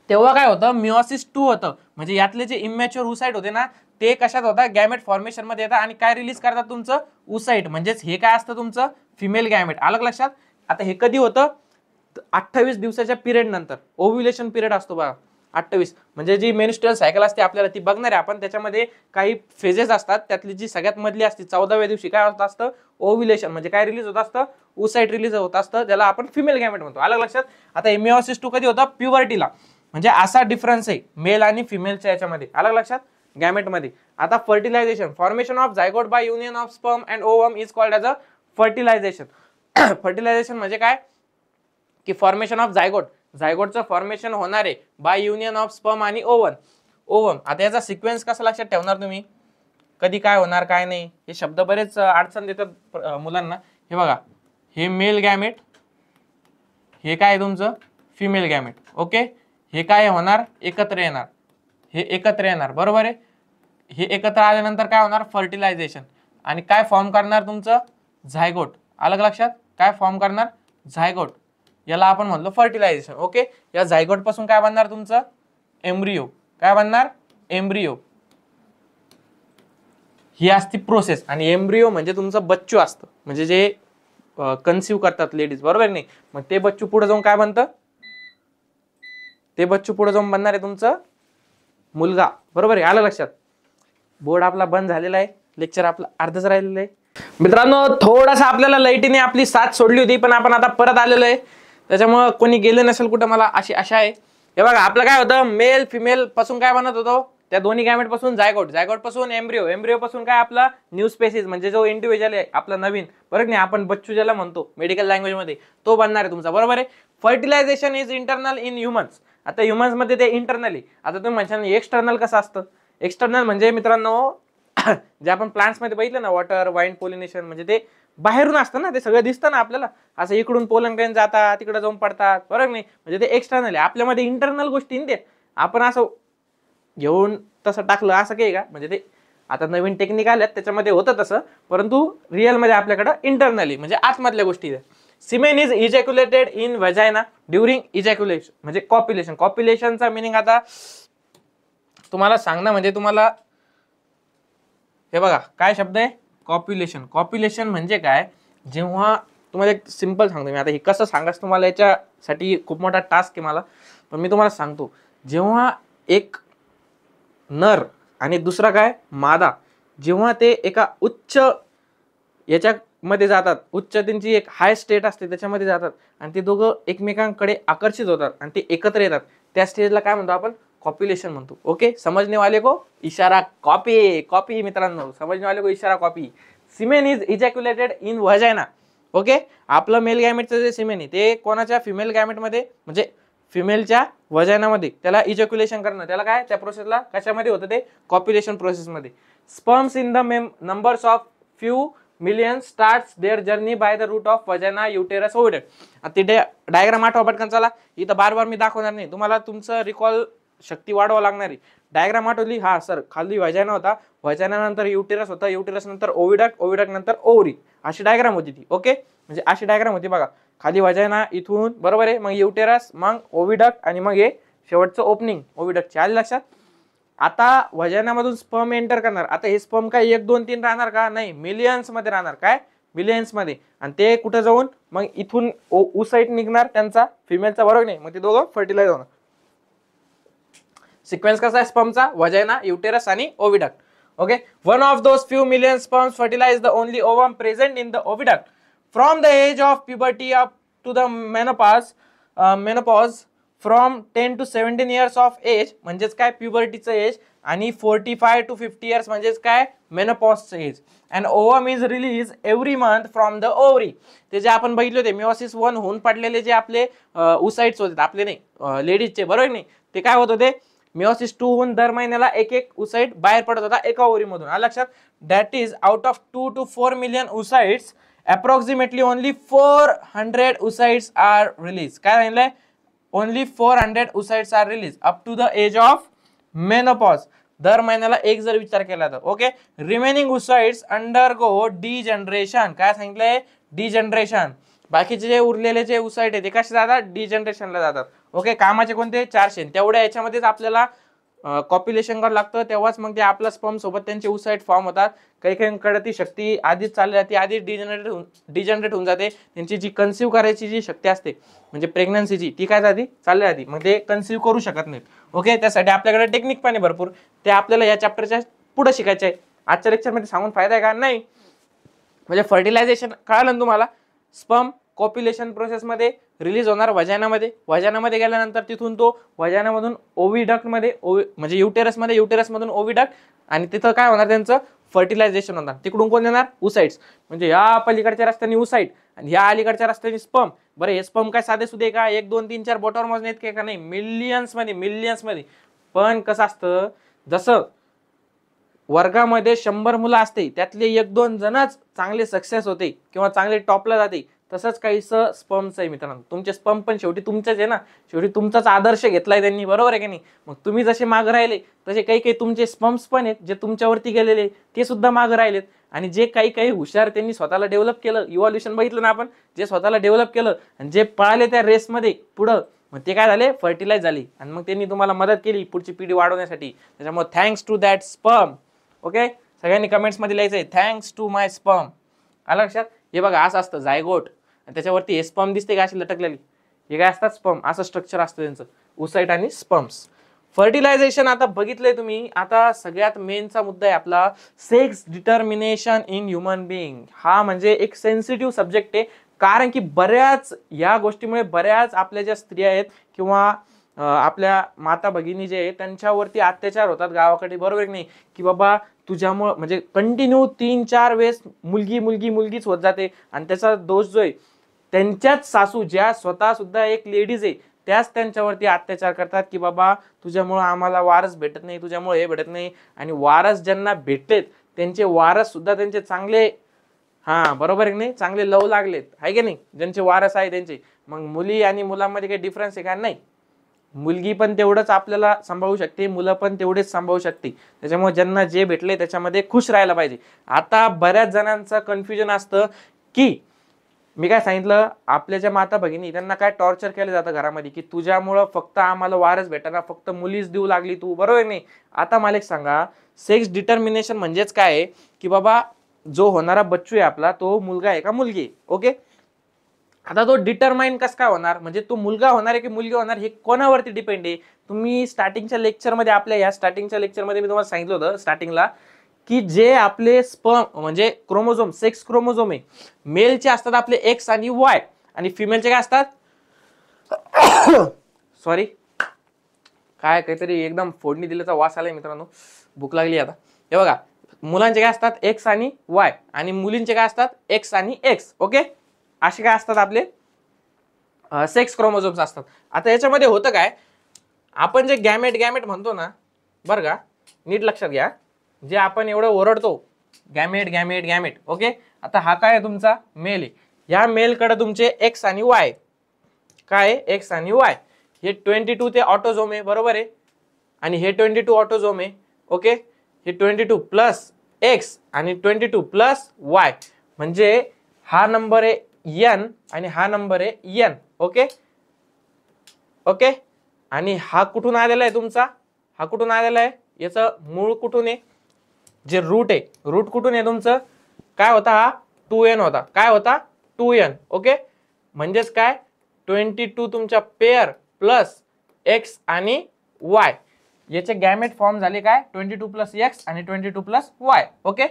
S1: तेव्हा काय होतं, मिओसिस 2 होतं. म्हणजे यातले जे इमॅच्युअर उसाइट होते ना, ते कशात होतात, गॅमेट फॉर्मेशन मध्ये येतात आणि काय रिलीज करतात, तुमचं उसाइट. म्हणजेच हे काय असतं, तुमचं फिमेल गॅमेट. अलग लक्षात. आता हे कधी होतं, 28 दिवसाच्या पिरियड नंतर. ओव्ह्युलेशन पिरियड असतो बघा 28. म्हणजे जी मेन्स्ट्रुअल सायकल असते आपल्याला, ती बघणार आहे आपण. त्याच्यामध्ये काही फेजेस असतात, त्यातली जी सगळ्यात मधली असते 14व्या दिवशी काय होत असतं, ओव्ह्युलेशन. म्हणजे काय रिलीज होत असतं, उसाइट रिलीज होत असतं, ज्याला आपण फिमेल गॅमेट म्हणतो. अलग लक्षात. आता मिओसिस 2 कधी होतं, प्युबर्टीला. म्हणजे असा डिफरन्स आहे मेल आणि फिमेलच्या याच्यामध्ये. अलग लक्षात, गॅमेट मध्ये. आता fertilisation, formation of zygote by union of sperm and ovum is called as a fertilisation. Fertilisation म्हणजे काय, की फॉर्मेशन ऑफ झायगोटचं फॉर्मेशन होणार आहे बाय युनियन ऑफ स्पर्म आणि ओवम. आता याचा सिक्वेन्स कसा लक्षात ठेवणार तुम्ही, कधी काय होणार काय नाही, हे शब्द बरेच अडचण देतात मुलांना. हे बघा, हे मेल गॅमेट, हे काय तुमचं फिमेल गॅमेट. ओके, हे काय होणार एकत्र येणार, हे एकत्र येणार बरोबर आहे. हे एकत्र आल्यानंतर काय होणार फर्टिलायझेशन आणि काय फॉर्म करणार तुमचं झायगोट. अलग लक्षात, काय फॉर्म करणार झायगोट, याला आपण म्हणलो फर्टिलायझेशन. ओके, या झायगोट पासून काय बनणार तुमचं एम्ब्रियो. काय बनणार एम्ब्रियो. ही असती प्रोसेस. आणि एम्ब्रियो म्हणजे तुमचं बच्चू असतं, म्हणजे जे कन्सिव्ह करतात लेडीज बरोबर नाही. मग ते बच्चू पुढे जाऊन काय बनतं, ते बच्चू पुढे जाऊन बनणार आहे तुमचं मुलगा बरोबर आहे. आलं लक्षात. बोर्ड आपला बंद झालेला आहे, लेक्चर आपलं अर्धच राहिलेलं आहे. मित्रांनो थोडासा आपल्याला लाईटीने आपली साथ सोडली होती, पण आपण आता परत आलेलो आहे, त्याच्यामुळे कोणी गेलं नसेल कुठं मला अशी आशा आहे. हे बघा आपलं काय होतं मेल फिमेल पासून काय बनत होतो, त्या दोन्ही गॅमेट पासून झायगोट, झायगोट पासून एम्ब्रियो, एम्ब्रियो पासून काय आपला न्यू स्पेसिस म्हणजे जो इंडिव्हिज्युअल आहे आपला नवीन बरोबर नाही, आपण बच्चू ज्याला म्हणतो मेडिकल लँग्वेज मध्ये, तो बनणार आहे तुमचा बरोबर आहे. Fertilisation is internal in humans. आता ह्युमन्स मध्ये ते इंटरनली. आता तुम्ही म्हणशाल एक्सटर्नल कसं असतं. एक्सटर्नल म्हणजे मित्रांनो जे आपण प्लांट्स मध्ये बघितलं ना वॉटर वाईन पोलिनेशन, म्हणजे ते बाहेरून असतं ना, ते सगळं दिसतं ना आपल्याला, असं इकडून पोलन ग्रेन जातात तिकडे जाऊन पडतात बरोबर नाही, म्हणजे ते एक्सटर्नल आहे. आपल्यामध्ये इंटरनल गोष्टी ते आपण असं घेऊन तसं टाकलं असं काही का, म्हणजे ते आता नवीन टेक्निक आल्यात त्याच्यामध्ये होतं तसं, परंतु रिअल मध्ये आपल्याकडं इंटरनली म्हणजे आतमधल्या गोष्टी. Semen is ejaculated in vagina during ejaculation म्हणजे कॉप्युलेशन. कॉप्युलेशनचा मिनिंग आता तुम्हाला सांगणं म्हणजे तुम्हाला हे बघा काय शब्द आहे कॉप्युलेशन. कॉप्युलेशन म्हणजे काय, जेव्हा तुम्हाला एक सिंपल सांगतो मी, आता हे कसं सांगायचं तुम्हाला याच्यासाठी खूप मोठा टास्क आहे मला, पण मी तुम्हाला सांगतो. जेव्हा एक नर आणि दुसरा काय मादा, जेव्हा ते एका उच्च याच्यामध्ये जातात, उच्च त्यांची एक हाय स्टेट असते त्याच्यामध्ये जातात आणि ते दोघं एकमेकांकडे आकर्षित होतात आणि ते एकत्र येतात, त्या स्टेजला काय म्हणतो आपण कॉप्युलेशन म्हणतो. ओके, समझने वाले को इशारा कॉपी. कॉपी मित्रांनो, समझने वाले को इशारा copy. Semen is ejaculated in vagina. Okay, आपलं मेल गॅमेटचं जे सिमेन आहे ते कोणाच्या फिमेल गॅमेट मध्ये म्हणजे फिमेलच्या व्हजायनामध्ये त्याला इजॅक्युलेशन करणं, त्याला काय त्या प्रोसेसला कशामध्ये होतं ते कॉप्युलेशन प्रोसेसमध्ये. Sperms in the numbers of few million starts their journey by the route of vagina uterus over. आता ते डायग्राम आठवा पटकन चला, इथं बार बार मी दाखवणार नाही, तुम्हाला तुमचं रिकॉल शक्ती वाढवा लागणारी. डायग्राम आठवली, हा सर खाली व्हजायना होता, व्हजायना नंतर युटेरस होता, युटेरस नंतर ओव्हिडक्ट, ओव्हिडक्ट नंतर ओव्हरी, अशी डायग्राम होती ती. ओके, म्हणजे अशी डायग्राम होती बघा, खाली व्हजायना इथून बरोबर आहे, मग युटेरस, मग ओव्हिडक्ट आणि मग हे शेवटचं ओपनिंग ओव्हिडक्टचे. आले लक्षात. आता व्हजायनामधून स्पर्म एंटर करणार. आता हे स्पर्म काय 1 2 3 राहणार का, नाही, मिलियन्स मध्ये राहणार. काय मिलियन्स मध्ये. आणि ते कुठे जाऊन मग इथून ओसाइट निघणार त्यांचा फिमेलचा बरोबर नाही, मग ते दोघं फर्टिलाइज होणार. सिक्वेन्स कसा आहे स्पर्मचा, व्हजायना, युटेरस आणि oviduct. Okay, one of those few million sperms fertilise the only ovum present in the oviduct from the age of puberty up to the menopause from 10 to 17 years of age म्हणजेच काय प्युबर्टीचं age, आणि 45 to 50 years म्हणजेच काय मेनोपॉजचं age. And ovum is release every month from the ovary. ते जे आपण बघितले होते मिओसिस 1 होऊन पडलेले जे आपले उसाइट्स होते, आपले नाही लेडीजचे बरोबर नाही, ते काय होत होते मिओसिस 2 होऊन दर महिन्याला एक एक उसाइट बाहेर पडत होता एका ओव्हरी मधून. लक्षात. That is out of 2 to 4 million oocytes approximately only 400 oocytes are release. काय सांगितलंय, only 400 oocytes are release up to the age of menopause. दर महिन्याला एक जर विचार केला तर. Okay, remaining oocytes undergo degeneration. काय सांगितलंय डिजनरेशन. बाकीचे जे उरलेले जे उसाइट आहे ते कसे जातात डिजनरेशनला जातात. ओके, कामाचे कोणते 400, तेवढ्या याच्यामध्येच आपल्याला कॉप्युलेशन करावं लागतं, तेव्हाच मग ते आपल्या स्पर्म सोबत त्यांचे उसाइट फॉर्म होतात. काही काहींकडे ती शक्ती आधीच चालली जाते, आधीच डिजनरेट होऊन जाते. त्यांची जी कन्सिव्ह करायची जी शक्ती असते म्हणजे प्रेग्नन्सीची, ती काय जाती चालली जाते, मग ते कन्सिव्ह करू शकत नाहीत. ओके, त्यासाठी आपल्याकडे टेक्निक पण आहे भरपूर, ते आपल्याला या चॅप्टरच्या पुढे शिकायचे आहे. आजच्या लेक्चरमध्ये सांगून फायदा आहे का नाही. म्हणजे फर्टिलायझेशन कळालं ना तुम्हाला. स्पर्म कॉप्युलेशन प्रोसेसमध्ये रिलीज होणार व्हजायनामध्ये, व्हजायनामध्ये गेल्यानंतर तिथून तो व्हजायनामधून ओव्हिडक्टमध्ये म्हणजे युटेरसमध्ये, युटेरसमधून ओव्हिडक्ट, आणि तिथं काय होणार त्यांचं फर्टिलायझेशन होणार. तिकडून कोण येणार उसाइट्स, म्हणजे या पलीकडच्या रस्त्याने उसाइट आणि या अलीकडच्या रस्त्याने स्पर्म. बरं, हे स्पर्म काय साधे सुधे का 1 2 3 4 बोटावर मोजणे इतके का नाही, मिलियन्स मध्ये. पण कसं असतं, जसं वर्गामध्ये 100 मुलं असते त्यातले 1 2 जणच चांगले सक्सेस होते किंवा चांगले टॉपला जाते, तसंच काहीसं स्पर्मचं आहे मित्रांनो. तुमचे स्पर्म पण शेवटी तुमचेच आहे ना, शेवटी तुमचाच आदर्श घेतलाय त्यांनी, बरोबर आहे की नाही. मग तुम्ही जसे मागे राहिले तसे काही काही तुमचे स्पर्म्स पण आहेत जे तुमच्यावरती गेलेले, ते सुद्धा मागे राहिलेत. आणि जे काही काही हुशार त्यांनी स्वतःला डेव्हलप केलं, इव्हॉल्युशन बघितलं ना आपण, जे स्वतःला डेव्हलप केलं आणि जे पळाले त्या रेसमध्ये पुढं, मग ते काय झाले, फर्टिलाइज झाली आणि मग त्यांनी तुम्हाला मदत केली पुढची पिढी वाढवण्यासाठी. त्याच्यामुळे thanks to that sperm. Okay, सगळ्यांनी कमेंट्स मध्ये लिहायचंय थँक्स टू माय स्पर्म. आलं लक्षात. हे बघा असं असतं जायगोट आणि त्याच्यावरती हे स्पर्म दिसते का अशी लटकलेली, हे काय असतात स्पर्म, असं स्ट्रक्चर असतं त्यांचं, ओसाइट आणि स्पर्म्स. फर्टिलायझेशन आता बघितलंय तुम्ही. आता सगळ्यात मेनचा मुद्दा आहे आपला sex determination in human being. हा म्हणजे एक सेन्सिटिव्ह सब्जेक्ट आहे, कारण की बऱ्याच या गोष्टीमुळे बऱ्याच आपल्या ज्या स्त्रिया आहेत किंवा आपल्या माता भगिनी जे आहेत त्यांच्यावरती अत्याचार होतात गावाकडे, बरोबर की नाही, की बाबा तुझ्यामुळं म्हणजे कंटिन्यू 3-4 वेळेस मुलगी मुलगी मुलगीच होत जाते. आणि त्याचा दोष जो आहे त्यांच्याच सासू, ज्या स्वतः सुद्धा एक लेडीज आहे, त्याच त्यांच्यावरती अत्याचार करतात की बाबा तुझ्यामुळं आम्हाला वारस भेटत नाही, तुझ्यामुळे हे भेटत नाही. आणि वारस ज्यांना भेटलेत त्यांचे वारस सुद्धा त्यांचे चांगले, हा बरोबर आहे की नाही, चांगले लव लागलेत, आहे की नाही, ज्यांचे वारस आहे त्यांचे. मग मुली आणि मुलांमध्ये काही डिफरन्स आहे का? नाही. मुलगी पण तेवढंच आपल्याला सांभाळू शकते, मुलं पण तेवढेच सांभाळू शकते. त्याच्यामुळे ज्यांना जे भेटले त्याच्यामध्ये खुश राहायला पाहिजे. आता बऱ्याच जणांचं कन्फ्युजन असतं की मी काय सांगितलं, आपल्या ज्या माता भगिनी त्यांना काय टॉर्चर केलं जातं घरामध्ये, की तुझ्यामुळं फक्त आम्हाला वारस भेटायला फक्त मुलीच देऊ लागली तू, बरोबर नाही. आता मला एक सांगा, सेक्स डिटर्मिनेशन म्हणजेच काय आहे, की बाबा जो होणारा बच्चू आहे आपला, तो मुलगा आहे का मुलगी आहे. ओके, आता तो डिटरमाइन कसं काय होणार, म्हणजे तो मुलगा होणार आहे की मुलगी होणार, हे कोणावरती डिपेंड आहे. तुम्ही स्टार्टिंगच्या लेक्चरमध्ये, आपल्या या स्टार्टिंगच्या लेक्चरमध्ये मी तुम्हाला सांगितलं होतं स्टार्टिंगला, की जे आपले स्पर्म म्हणजे क्रोमोझोम, सेक्स क्रोमोझोम आहे, मेलचे असतात आपले एक्स आणि वाय, आणि फिमेलचे काय असतात, सॉरी काय काहीतरी एकदम फोडणी दिल्याचा वास आलाय मित्रांनो, भूक लागली आता. हे बघा, मुलांचे काय असतात एक्स आणि वाय, आणि मुलींचे काय असतात एक्स आणि एक्स. ओके, असे काय असतात आपले सेक्स क्रोमोझोम्स असतात. आता याच्यामध्ये होतं काय, आपण जे गॅमेट गॅमेट म्हणतो ना, बरं का, नीट लक्षात घ्या, जे आपण एवढं ओरडतो गॅमेट गॅमेट गॅमेट. ओके, आता हा काय आहे तुमचा मेल आहे, या मेलकडे तुमचे एक्स आणि वाय, काय एक्स आणि वाय, हे 22 ते ऑटोझोम आहे, बरोबर आहे, आणि हे 22 ऑटोझोम आहे. ओके, हे 22 प्लस एक्स आणि 22 प्लस वाय, म्हणजे हा नंबर आहे एन आणि हा नंबर आहे एन. ओके ओके, आणि हा कुठून आलेला आहे तुमचा, हा कुठून आलेला आहे, याचं मूळ कुठून आहे, जे रूट आहे, रूट कुठून आहे तुमचं, काय होता हा 2n होता, काय होता 2n. ओके, म्हणजेच काय 22 तुमच्या पेअर प्लस एक्स आणि वाय, याचे गॅमेट फॉर्म झाले काय 22 प्लस एक्स आणि 22 प्लस वाय. ओके,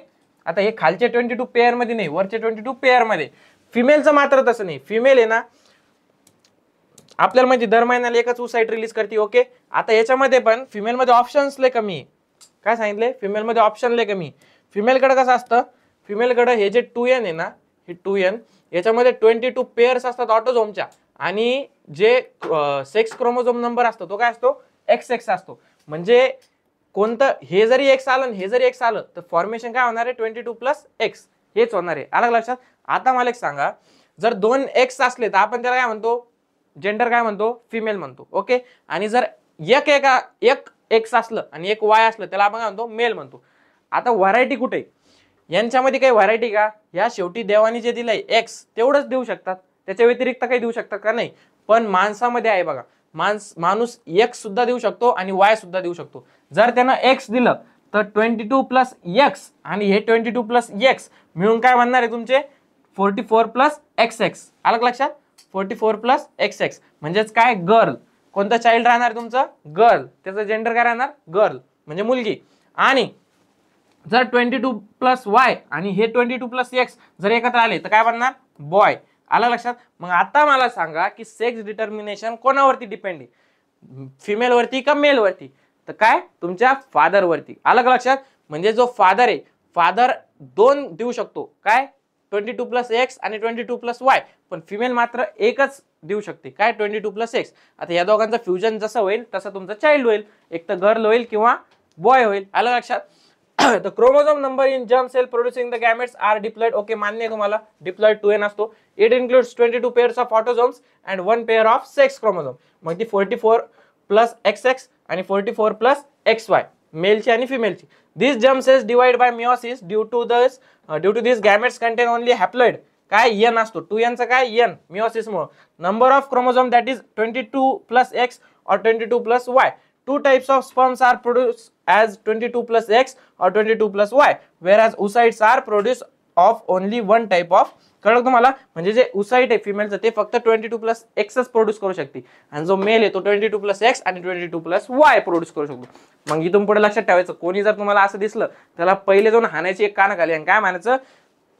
S1: आता हे खालचे 22 पेअर मध्ये नाही, वरचे 22 पेअर मध्ये. फिमेलचं मात्र तसं नाही, फिमेल आहे ना आपल्याला माहिती दर महिन्याला एकच ओसाइट रिलीज करते. ओके, आता याच्यामध्ये पण फिमेल मध्ये ऑप्शन्स लय कमी आहे. काय सांगितले, फिमेल मध्ये ऑप्शन लय कमी. फिमेलकडे कसं असतं, फिमेलकडे हे जे 2n आहे ना, हे 2n, याच्यामध्ये 22 पेअर्स असतात ऑटोझोमच्या, आणि जे सेक्स क्रोमोझोम नंबर असतो तो काय असतो XX असतो. म्हणजे कोणतं, हे जरी एक्स आलं हे जरी एक्स आलं तर फॉर्मेशन काय होणार आहे 22 प्लस एक्स, हेच होणार आहे. आलं लक्षात. आता मला एक सांगा, जर 2 एक्स असले तर आपण त्याला काय म्हणतो, जेंडर काय म्हणतो, फिमेल म्हणतो. ओके, आणि जर एक एक्स असलं आणि एक वाय असलं त्याला आपण काय म्हणतो, मेल म्हणतो. आता व्हरायटी कुठे, यांच्यामध्ये काही व्हरायटी का, या शेवटी देवानी जे दिलंय एक्स तेवढंच देऊ शकतात, त्याच्या व्यतिरिक्त काही देऊ शकतात का, नाही. पण माणसामध्ये आहे बघा, माणूस एक्स सुद्धा देऊ शकतो आणि वाय सुद्धा देऊ शकतो. जर त्यानं एक्स दिलं तर 22 प्लस एक्स आणि हे 22 प्लस एक्स मिळून काय बनणार आहे तुमचे 44 प्लस XX. आलं लक्षात, 44 प्लस XX म्हणजेच काय गर्ल. कोणतं चाइल्ड राहणार तुमचं, गर्ल, त्याचं जेंडर काय राहणार, गर्ल म्हणजे मुलगी. आणि जर 22 प्लस वाय आणि हे 22 प्लस एक्स जर एकत्र आले तर काय बनणार, बॉय. आलं लक्षात. मग आता मला सांगा की सेक्स डिटर्मिनेशन कोणावरती डिपेंड आहे, फिमेल वरती का मेल वरती, तर काय तुमच्या फादर वरती. आलं लक्षात. म्हणजे जो फादर आहे, फादर 2 देऊ शकतो, काय 22 प्लस एक्स आणि 22 प्लस वाय, पण फिमेल मात्र एकच देऊ शकते, काय 22 प्लस एक्स. आता या दोघांचं फ्युजन जसं होईल तसं तुमचं चाइल्ड होईल, एक तर गर्ल होईल किंवा बॉय होईल. आलं लक्षात. the chromosome number in germ cell producing the gametes are diploid. Okay, मान्य आहे तुम्हाला, diploid 2n असतो. It includes 22 pairs of autosomes and 1 pair of sex chromosome. मग ती 44 plus XX आणि 44 plus XY मेलची आणि फिमेलची. These germ cells divide by meiosis due to these gametes contain only haploid. काय n असतो, 2n चा काय n meiosis मुळे. Number of chromosome that is 22 plus X or 22 plus Y. Two types of sperms are produced as 22 plus X or 22 plus Y, whereas oocytes are produced of only one type of. कळलं तुम्हाला, म्हणजे जे oocyte आहे फिमेलचं ते फक्त 22 plus एक्सच produce करू शकते आणि जो मेल आहे तो 22 प्लस एक्स आणि 22 प्लस वाय प्रोड्यूस करू शकतो. मग इथून पुढे लक्षात ठेवायचं, कोणी जर तुम्हाला असं दिसलं त्याला पहिले जाऊन हाणायची एक कानाखाली आणि काय म्हणायचं,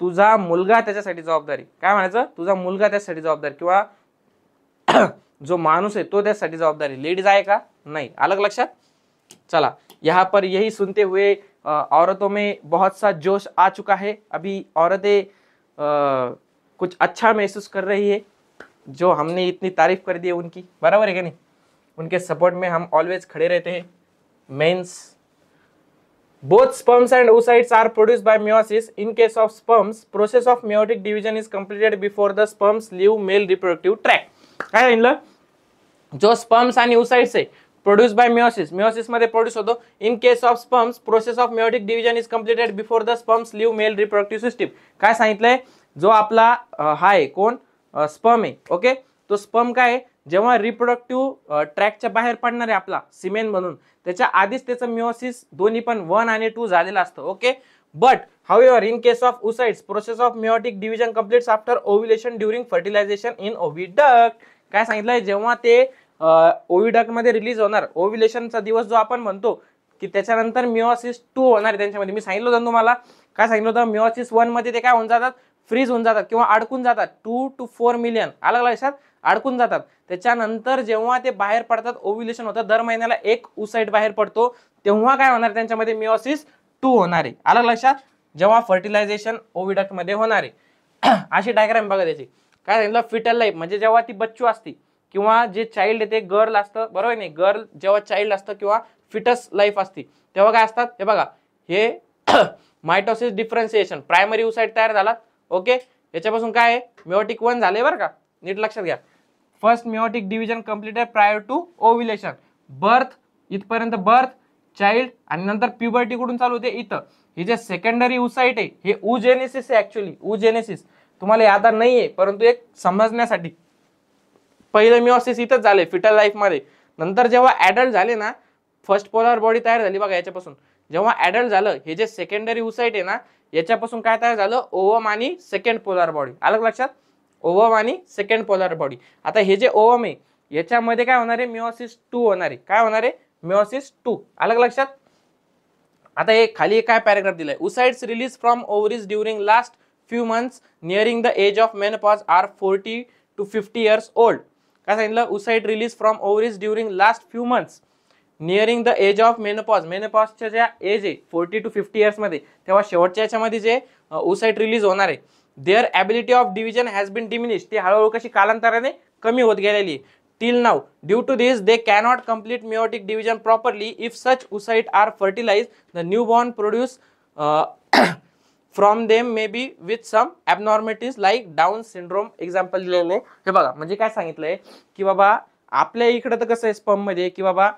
S1: तुझा मुलगा त्याच्यासाठी जबाबदारी. काय म्हणायचं, तुझा मुलगा त्याच्यासाठी जबाबदार किंवा जो माणूस है तो त्यासाठी जवाबदारी. लेडीज आहे का, नहीं. अलग लक्षात. चला, यहाँ पर यही सुनते हुए औरतों में बहुत सा जोश आ चुका है. अभी औरतें कुछ अच्छा महसूस कर रही है, जो हमने इतनी तारीफ कर दी है उनकी. बराबर है क्या नहीं, उनके सपोर्ट में हम ऑलवेज खड़े रहते हैं. Mens, both sperms and oocytes are produced by meiosis. In case of sperms, process of meiotic division is completed before the sperms leave male reproductive tract. काय म्हणलं, जो स्पर्म्स आणि oocytes आहे प्रोड्यूस बाय मेयोसिस, मेयोसिस मध्ये produce होतो. In case of sperms, process of meiotic division is completed before the sperms leave male reproductive system. काय सांगितलंय, जो आपला हा आहे कोण, स्पर्म आहे. ओके, तो स्पर्म काय आहे, जेव्हा रिप्रोडक्टिव्ह ट्रॅकच्या बाहेर पडणार आहे आपला सिमेन म्हणून, त्याच्या आधीच त्याचं मेयोसिस दोन्ही पण 1 आणि 2 झालेलं असतं. Okay, but however in case of oocytes process of meiotic division completes after ovulation during fertilization in oviduct. काय सांगितलंय, जेव्हा ते ओव्हिडक्ट मध्ये रिलीज होणार, ओव्युलेशनचा दिवस जो आपण म्हणतो की त्याच्यानंतर मेयोसिस 2 होणार आहे त्यांच्यामध्ये. मी सांगितलं होतं तुम्हाला, काय सांगितलं होतं, मेयोसिस 1 मध्ये ते काय होऊन जातात, फ्रीज होऊन जातात किंवा अडकून जातात. 2 to 4 मिलियन अलग लक्षात अडकून जातात. त्याच्यानंतर जेव्हा ते बाहेर पडतात, ओव्युलेशन होतं, दर महिन्याला एक oocyte बाहेर पडतो, तेव्हा काय होणार, त्यांच्यामध्ये मेयोसिस 2 होणार आहे. अलग लक्षात, जेव्हा फर्टिलायझेशन ओव्हिडक्ट मध्ये होणार आहे. अशी डायग्राम बघा त्याची. काय सांगितलं, फिटल लाईफ म्हणजे जेव्हा ती बच्चू असते किंवा जे चाइल्ड आहे ते गर्ल असतं, बरोबर नाही, गर्ल जेव्हा चाइल्ड असतं किंवा फिटस लाईफ असते तेव्हा काय असतात, हे बघा, हे मायटोसिस डिफरन्सिएशन, प्रायमरी oocyte तयार झाला. ओके, याच्यापासून काय आहे, मेयोटिक 1 झाले बरं का, नीट लक्षात घ्या. First meiotic division completed prior to ovulation, birth इथपर्यंत बर्थ, चाइल्ड आणि नंतर प्युबर्टी कुठून चालू होते, इथं. हे जे सेकंडरी oocyte आहे हे oogenesis आहे. ऍक्च्युअली oogenesis तुम्हाला याद नाहीये, परंतु एक समजण्यासाठी, पहिलं मेयोसिस इथंच झाले फिटल लाईफ मध्ये. नंतर जेव्हा ऍडल्ट झाले ना, फर्स्ट पोलर बॉडी तयार झाली बघा याच्यापासून. जेव्हा ऍडल्ट झालं, हे जे सेकंडरी oocyte आहे ना, याच्यापासून काय तयार झालं, ओवम आणि सेकंड पोलर बॉडी. अलग लक्षात, ओवम आणि सेकंड पोलर बॉडी. आता हे जे ओवम आहे याच्यामध्ये काय होणार आहे, मेयोसिस 2 होणार आहे. काय होणार आहे, मेयोसिस 2. अलग लक्षात. आता हे खाली काय पॅराग्राफ दिलाय, oocytes release from ovaries during last few months nearing the age of menopause are 40 to 50 years old. काय सांगितलं, oocyte release from ovaries during last few months nearing the age of menopause, मेनोपॉजच्या ज्या age आहे 40 to 50 years मध्ये, तेव्हा शेवटच्या याच्यामध्ये जे oocyte रिलीज होणार आहे, their ability of division has been diminished, ती हळूहळू कशी कालांतराने कमी होत गेलेली आहे. Till now due to this they cannot complete meiotic division properly. If such oocyte are fertilize, the newborn produce from them may be with some abnormalities like Down syndrome. Example दिलेलं आहे. हे बघा, म्हणजे काय सांगितलंय की बाबा आपल्या इकडे तर कसं आहे स्पर्म मध्ये की बाबा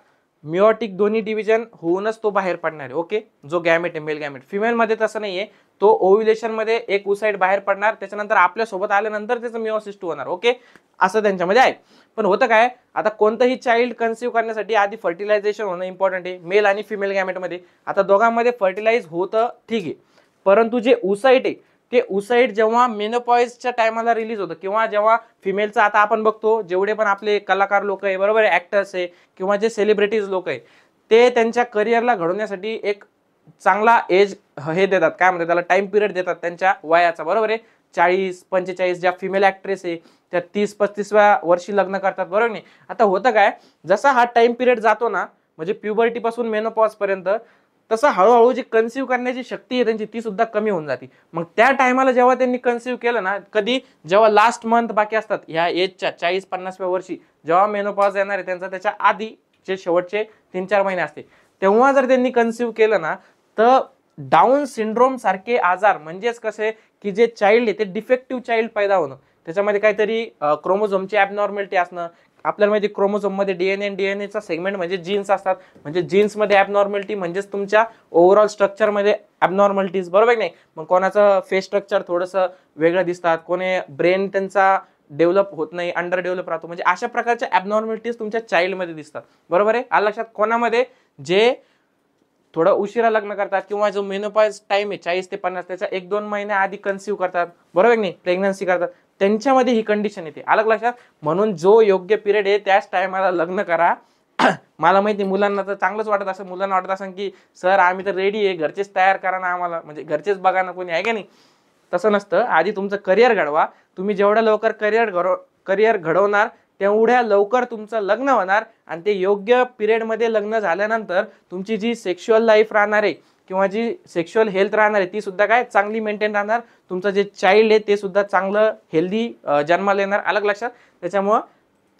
S1: मेयोटिक दोन्ही डिव्हिजन होऊनच तो बाहेर पडणार आहे. ओके, जो गॅमेट आहे मेल गॅमेट. फिमेल मध्ये तसं नाहीये, तो ओव्युलेशन मध्ये एक oocyte बाहेर पडणार, त्याच्यानंतर आपल्या सोबत आल्यानंतर त्याचं मेयोसिस 2 होणार. ओके, असं त्यांच्यामध्ये आहे. पण होतं काय, आता कोणतंही चाइल्ड कन्सिव्ह करण्यासाठी आधी फर्टिलायझेशन होणं इम्पॉर्टंट आहे, मेल आणि फिमेल गॅमेट मध्ये. आता दोघांमध्ये फर्टिलाइज होतं ठीक आहे, परंतु जे oocyte आहे ते oocyte जेव्हा मेनोपॉइजच्या टायमाला रिलीज होतं किंवा जेव्हा फिमेलचं, आता आपण बघतो जेवढे पण आपले कलाकार लोक आहे, बरोबर आहे, ऍक्टर्स आहे किंवा जे सेलिब्रिटीज लोक आहे, ते त्यांच्या करिअरला घडवण्यासाठी एक चांगला एज हे देतात, काय म्हणतात त्याला, टाइम पिरियड देतात त्यांच्या वयाचा. बरोबर आहे, 40-45. ज्या फिमेल ऍक्ट्रेस आहे त्या 30-35व्या वर्षी लग्न करतात, बरोबर नाही. आता होतं काय, जसा हा टाइम पिरियड जातो ना, म्हणजे प्युबर्टी पासून मेनोपॉज पर्यंत, तसं हळूहळू जी कन्सिव्ह करण्याची शक्ती आहे त्यांची ती सुद्धा कमी होऊन जाते. मग त्या टायमाला जेव्हा त्यांनी कन्सिव्ह केलं ना, कधी जेव्हा लास्ट मंथ बाकी असतात ह्या एजच्या 40-50व्या वर्षी, जेव्हा मेनोपॉज येणार आहे त्यांचा, त्याच्या आधी जे शेवटचे 3-4 महिने असते, तेव्हा जर त्यांनी कन्सिव्ह केलं ना, तर डाऊन सिंड्रोम सारखे आजार म्हणजेच कसे की जे चाइल्ड आहे ते डिफेक्टिव्ह चाइल्ड पैदा होणं, त्याच्यामध्ये काहीतरी क्रोमोझोमची ॲबनॉर्मॅलिटी असणं. आपल्याला माहिती क्रोमोझोम मध्ये डीएनएचा सेगमेंट म्हणजे जीन्स असतात, म्हणजे जीन्स मध्ये ॲबनॉर्मॅलिटी म्हणजेच तुमच्या ओव्हरऑल स्ट्रक्चर मध्ये ॲबनॉर्मॅलिटीज, बरोबर नाही. मग कोणाचं फेस स्ट्रक्चर थोडंसं वेगळं दिसतात, कोणी ब्रेन त्यांचा डेव्हलप होत नाही, अंडर डेव्हलप राहतो, म्हणजे अशा प्रकारच्या ॲबनॉर्मॅलिटीज तुमच्या चाइल्ड मध्ये दिसतात, बरोबर आहे. आलं लक्षात. कोणामध्ये जे थोडं उशिरा लग्न करतात किंवा जो मेनोपॉज टाइम आहे 40 ते 50 त्याच्या 1-2 महिन्या आधी कन्सिव्ह करतात, बरोबर नाही, प्रेग्नन्सी करतात, त्यांच्यामध्ये ही कंडिशन येते. अलग लक्षात. म्हणून जो योग्य पिरियड आहे त्याच टायमाला लग्न करा. मला माहिती मुलांना तर चांगलंच वाटत असं, मुलांना वाटत असं की सर आम्ही तर रेडी आहे, घरचेच तयार करा ना आम्हाला, म्हणजे घरचेच बघा ना कोणी, आहे का नाही. तसं नसतं. आधी तुमचं करिअर घडवा. तुम्ही जेवढ्या लवकर करिअर घडवणार तेवढ्या लवकर तुमचं लग्न होणार, आणि ते योग्य पिरियडमध्ये लग्न झाल्यानंतर तुमची जी सेक्शुअल लाईफ राहणार आहे किंवा जी सेक्शुअल हेल्थ राहणार आहे ती सुद्धा काय चांगली मेंटेन राहणार. तुमचं जे चाइल्ड आहे ते सुद्धा चांगलं हेल्दी जन्माला येणार. अलग लक्षात. त्याच्यामुळं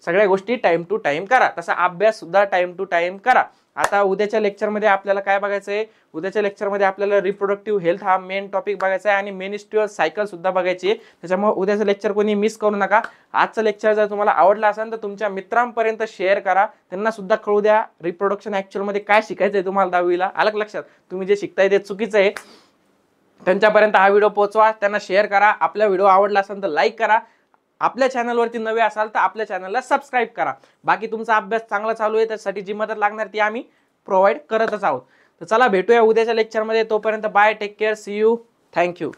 S1: सगळ्या गोष्टी टाइम टू टाइम करा. तसा अभ्यास सुद्धा टाइम टू टाइम करा. आता उद्याच्या लेक्चरमध्ये आपल्याला काय बघायचं आहे, उद्याच्या लेक्चरमध्ये आपल्याला रिप्रोडक्टिव्ह हेल्थ हा मेन टॉपिक बघायचा आहे आणि मेनिस्ट्रुअल सायकल सुद्धा बघायची आहे. त्याच्यामुळे उद्याचं लेक्चर कोणी मिस करू नका. आजचं लेक्चर जर तुम्हाला आवडलं असेल तर तुमच्या मित्रांपर्यंत शेअर करा, त्यांना सुद्धा कळू द्या रिप्रोडक्शन ॲक्च्युअलमध्ये काय शिकायचं आहे तुम्हाला 10वीला. अलग लक्षात. तुम्ही जे शिकताय ते चुकीचं आहे, त्यांच्यापर्यंत हा व्हिडिओ पोहोचवा, त्यांना शेअर करा. आपला व्हिडिओ आवडला असेल तर लाईक करा. आपल्या चॅनलवरती नवे असाल तर आपल्या चॅनलला सबस्क्राईब करा. बाकी तुमचा अभ्यास चांगला चालू आहे, त्यासाठी जी मदत लागणार ती आम्ही प्रोव्हाइड करतच आहोत. तर चला भेटूया उद्याच्या लेक्चरमध्ये. तोपर्यंत bye, take care, see you, thank you.